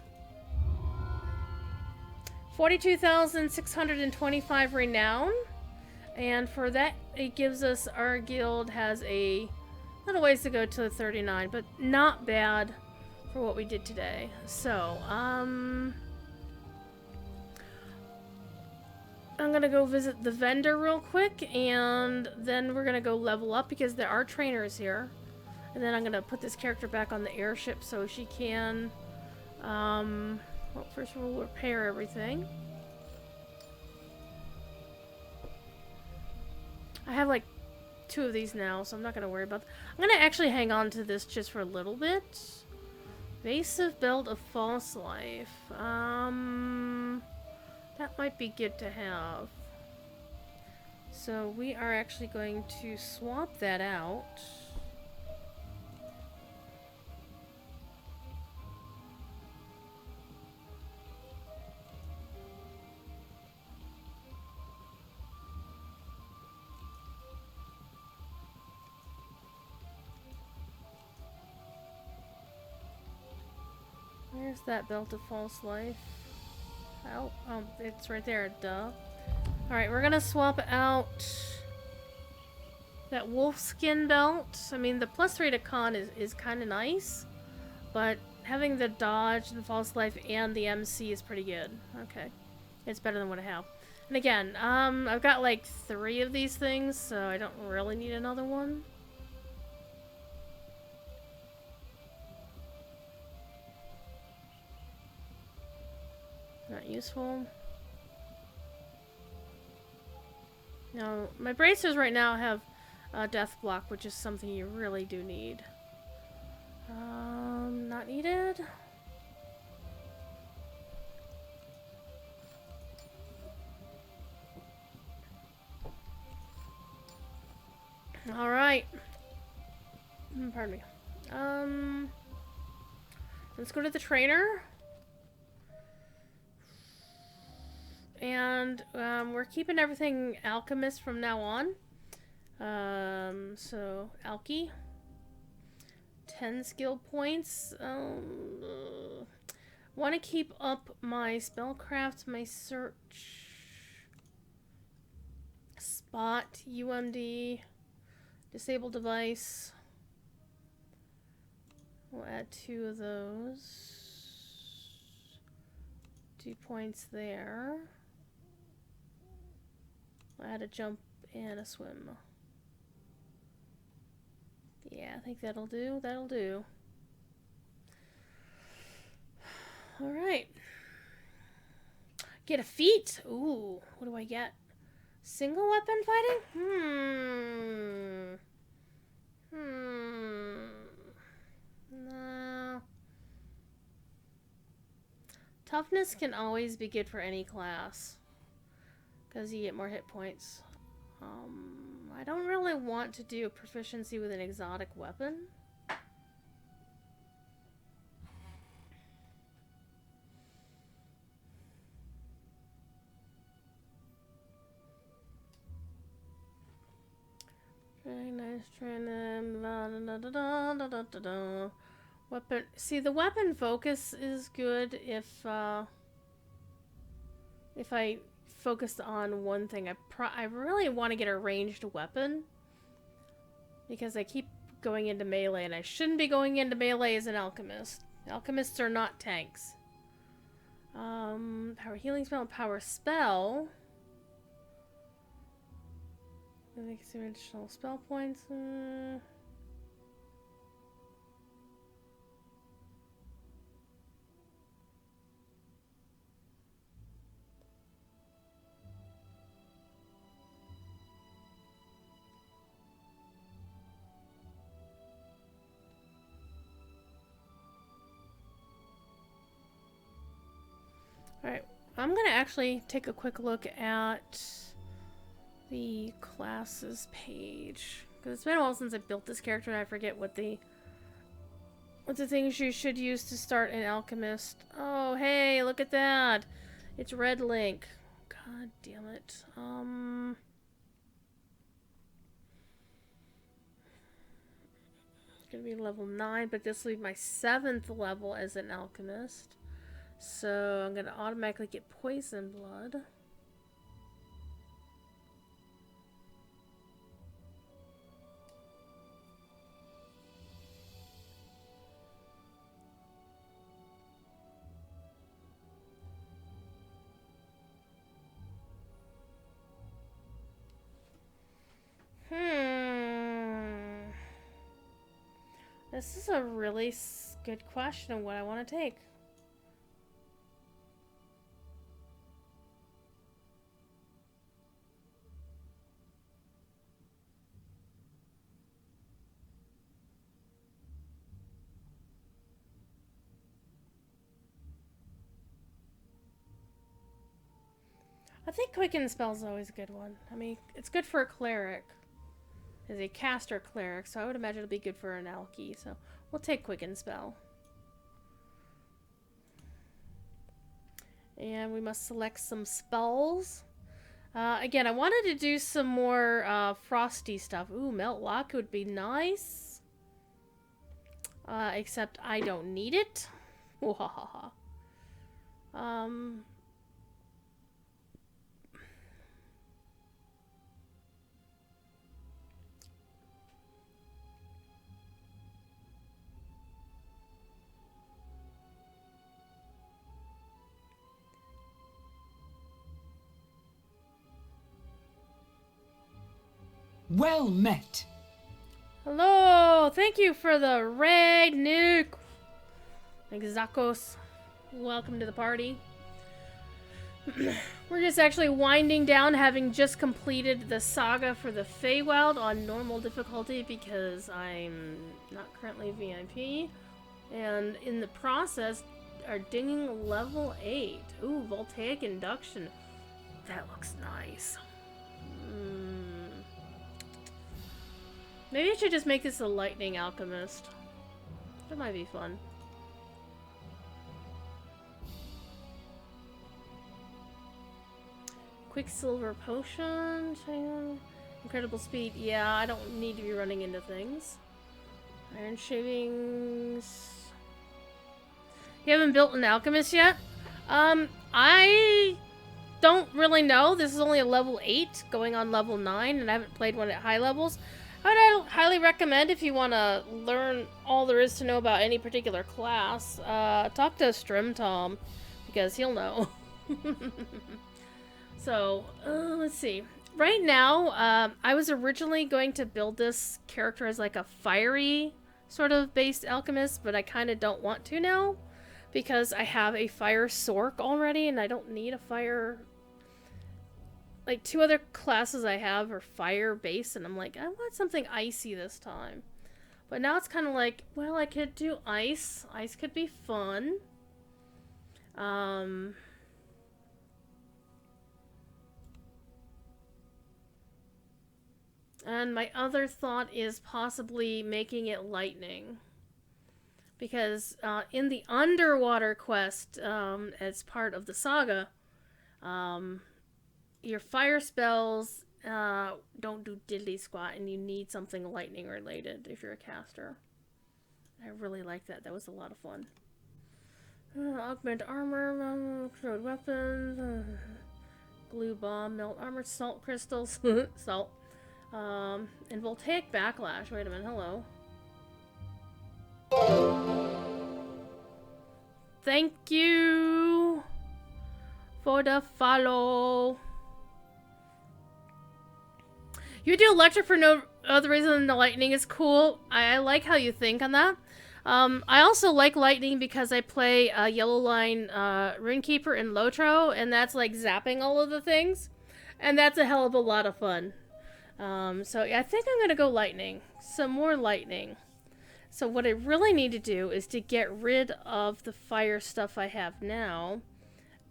42,625 renown, and for that it gives us, our guild has a little ways to go to 39, but not bad for what we did today. So I'm gonna go visit the vendor real quick, and then we're gonna go level up because there are trainers here, and then I'm gonna put this character back on the airship so she can well, first we'll repair everything. I have like 2 of these now, so I'm not going to worry about them. I'm going to actually hang on to this just for a little bit. Evasive Belt of False Life. That might be good to have. So we are actually going to swap that out. Where's that Belt of False Life? Oh, it's right there, duh. Alright, we're gonna swap out That wolf skin belt. I mean, the +3 to con is kind of nice, but having the dodge and false life and the MC is pretty good. Okay, it's better than what I have. And again, I've got like 3 of these things, so I don't really need another one. Not useful. No, my bracers right now have death block, which is something you really do need. Not needed. All right. Pardon me. Let's go to the trainer. And we're keeping everything alchemist from now on. So alky. 10 skill points. Want to keep up my spellcraft, my search, spot, UMD, disable device. We'll add 2 of those. 2 points there. We'll add a jump and a swim. Yeah, I think that'll do. That'll do. Alright. Get a feat? Ooh, what do I get? Single weapon fighting? No. Toughness can always be good for any class, because you get more hit points. I don't really want to do proficiency with an exotic weapon. Very nice training. Weapon. See, the weapon focus is good if I focused on one thing. I really want to get a ranged weapon, because I keep going into melee, and I shouldn't be going into melee as an alchemist. Alchemists are not tanks. Power healing spell and power spell. I think some additional spell points. Alright, I'm gonna actually take a quick look at the classes page, because it's been a while since I built this character and I forget what the things you should use to start an alchemist. Oh, hey, look at that! It's Red Link. God damn it. It's gonna be level 9, but this will be my 7th level as an alchemist. So I'm gonna automatically get poison blood. This is a really good question of what I want to take. I think Quicken Spell is always a good one. I mean, it's good for a cleric. As a caster cleric, so I would imagine it'll be good for an alky. So we'll take Quicken Spell. And we must select some spells. Again, I wanted to do some more frosty stuff. Ooh, Melt Lock would be nice. Except I don't need it. Well met. Hello! Thank you for the raid, Nick! Zakos. Welcome to the party. We're just actually winding down, having just completed the saga for the Feywild on normal difficulty because I'm not currently VIP. And in the process, are dinging level 8. Ooh, voltaic induction. That looks nice. Maybe I should just make this a lightning alchemist. That might be fun. Quicksilver potion. Incredible speed. Yeah, I don't need to be running into things. Iron shavings. You haven't built an alchemist yet? I don't really know. This is only a level 8 going on level 9 and I haven't played one at high levels. I would highly recommend if you want to learn all there is to know about any particular class, talk to Strimtom because he'll know. So, let's see. Right now, I was originally going to build this character as like a fiery sort of based alchemist, but I kind of don't want to now because I have a fire sork already and I don't need a fire. Like, 2 other classes I have are fire based and I'm like, I want something icy this time. But now it's kind of like, well, I could do ice. Ice could be fun. And my other thought is possibly making it lightning. Because in the underwater quest, as part of the saga, your fire spells don't do diddly squat and you need something lightning related if you're a caster. I really like that. That was a lot of fun. Augment armor, corrode weapons, glue bomb, melt armor, salt crystals, salt. And voltaic backlash. Wait a minute, hello. Thank you for the follow. You do electric for no other reason than the lightning is cool. I like how you think on that. I also like lightning because I play Yellow Line Runekeeper in Lotro, and that's like zapping all of the things. And that's a hell of a lot of fun. So I think I'm going to go lightning. Some more lightning. So what I really need to do is to get rid of the fire stuff I have now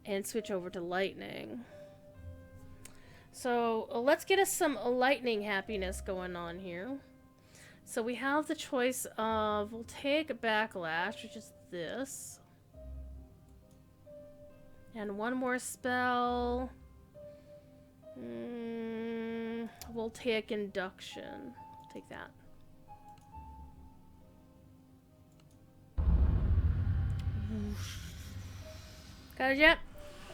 and switch over to lightning. So let's get us some lightning happiness going on here. So we have the choice of voltaic backlash, which is this. And one more spell. Voltaic induction. Take that. Got it yet?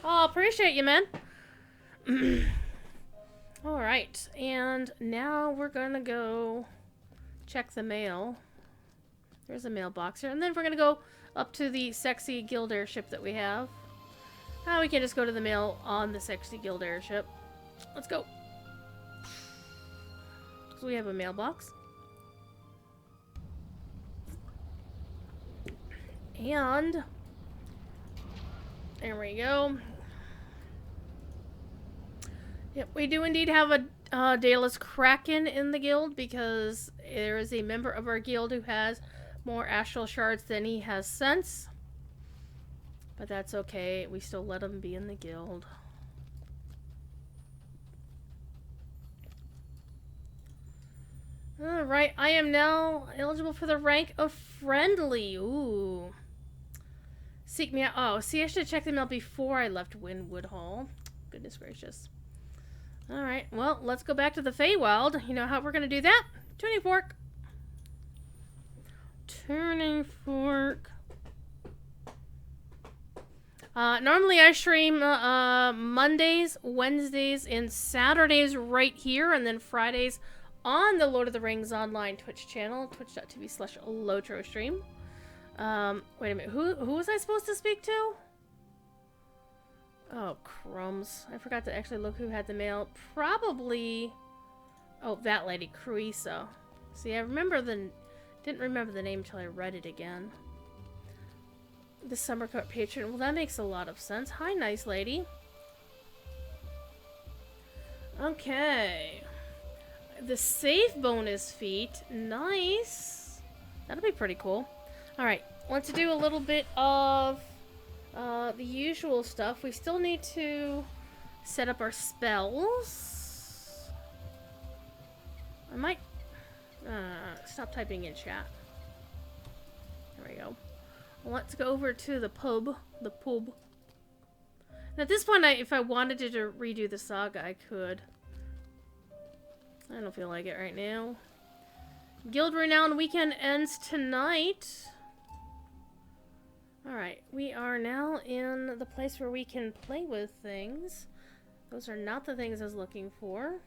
Oh, appreciate you, man. Alright, and now we're gonna go check the mail. There's a mailbox here. And then we're gonna go up to the sexy guild airship that we have. We can just go to the mail on the sexy guild airship. Let's go. So we have a mailbox. And there we go. Yep, we do indeed have a Daedalus Kraken in the guild because there is a member of our guild who has more astral shards than he has sense. But that's okay. We still let him be in the guild. Alright, I am now eligible for the rank of friendly. Ooh. Seek me out. Oh, see, I should have checked them out before I left Wynwood Hall. Goodness gracious. Alright, well, let's go back to the Feywild. You know how we're going to do that? Tuning fork. Turning fork. Normally I stream Mondays, Wednesdays, and Saturdays right here, and then Fridays on the Lord of the Rings Online Twitch channel, twitch.tv/LotroStream. Wait a minute, who was I supposed to speak to? Oh, crumbs. I forgot to actually look who had the mail. Probably, Oh, that lady, Cruisa. See, didn't remember the name until I read it again. The summer court patron. Well, that makes a lot of sense. Hi, nice lady. Okay. The save bonus feat. Nice. That'll be pretty cool. Alright, let's do a little bit of the usual stuff. We still need to set up our spells. I might stop typing in chat. There we go. Let's go over to the pub. The pub. And at this point, if I wanted to redo the saga, I could. I don't feel like it right now. Guild Renown weekend ends tonight. Alright, we are now in the place where we can play with things. Those are not the things I was looking for.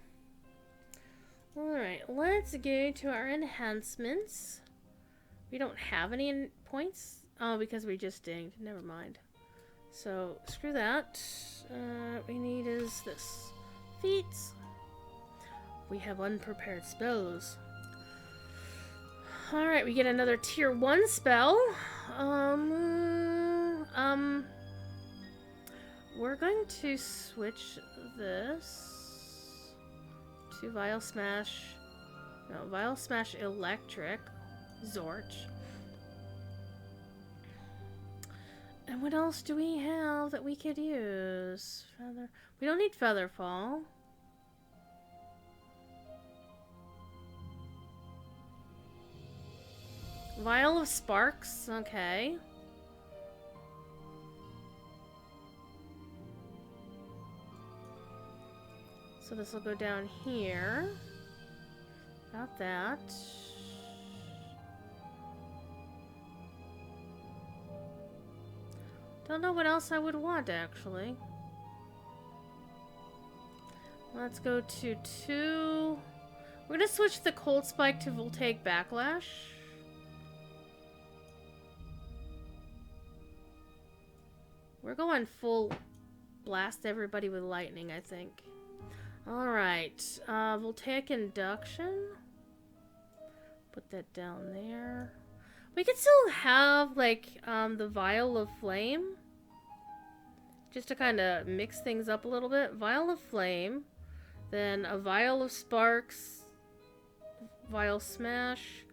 Alright, let's go to our enhancements. We don't have any points. Oh, because we just dinged. Never mind. So, screw that. What we need is this. Feats. We have unprepared spells. Alright, we get another tier 1 spell. We're going to switch this to Vile Smash. No, Vile Smash Electric. Zorch. And what else do we have that we could use? Feather. We don't need Featherfall. Vial of Sparks. Okay. So this will go down here. Got that. Don't know what else I would want, actually. Let's go to 2. We're gonna switch the Cold Spike to Voltaic Backlash. We're going full blast everybody with lightning, I think. Alright. Voltaic Induction. Put that down there. We could still have, like, the Vial of Flame. Just to kind of mix things up a little bit. Vial of Flame. Then a Vial of Sparks. Vial Smash.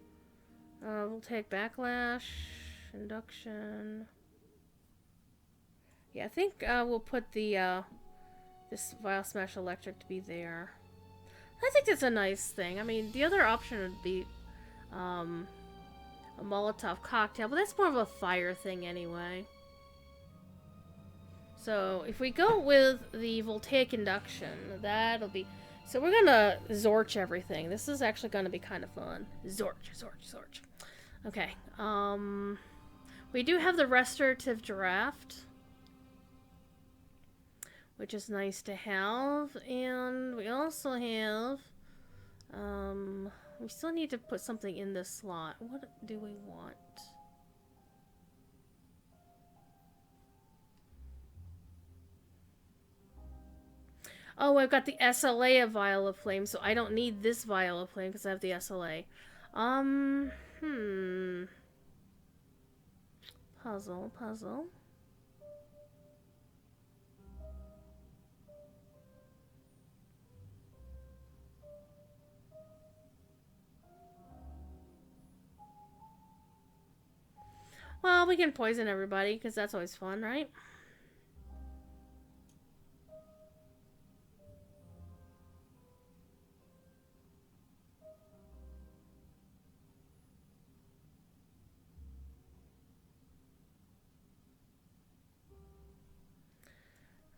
We'll take Backlash. Induction. Yeah, I think we'll put the, this Vial Smash Electric to be there. I think that's a nice thing. I mean, the other option would be, a Molotov cocktail, but that's more of a fire thing anyway. So if we go with the Voltaic Induction, that'll be... So we're gonna Zorch everything. This is actually gonna be kind of fun. Zorch. Okay. We do have the Restorative Draft, which is nice to have. And we also have... we still need to put something in this slot. What do we want? Oh, I've got the SLA of Vial of Flame, so I don't need this Vial of Flame because I have the SLA. Puzzle. Well, we can poison everybody, because that's always fun, right?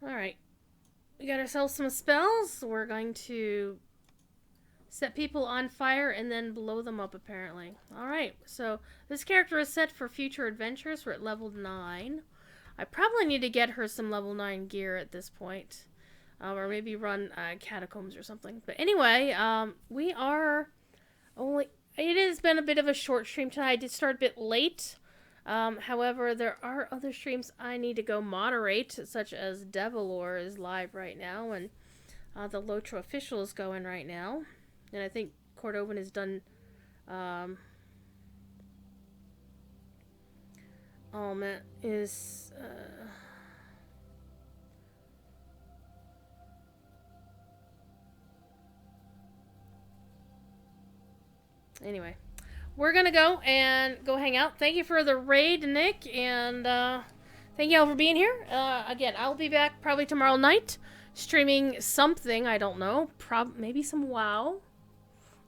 Alright. We got ourselves some spells. We're going to set people on fire and then blow them up, apparently. Alright, so this character is set for future adventures. We're at level 9. I probably need to get her some level 9 gear at this point. Or maybe run catacombs or something. But anyway, we are only... It has been a bit of a short stream tonight. I did start a bit late. However, there are other streams I need to go moderate, such as Devilor is live right now, and the Lotra Official is going right now. And I think Cordovan has done, anyway, we're gonna go hang out. Thank you for the raid, Nick, and thank you all for being here. Again, I'll be back probably tomorrow night, streaming something. I don't know, maybe some WoW,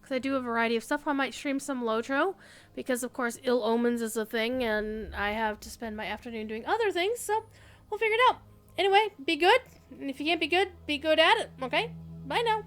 because I do a variety of stuff. I might stream some Lotro, because of course Ill Omens is a thing, and I have to spend my afternoon doing other things. So we'll figure it out. Anyway, be good, and if you can't be good at it. Okay, bye now.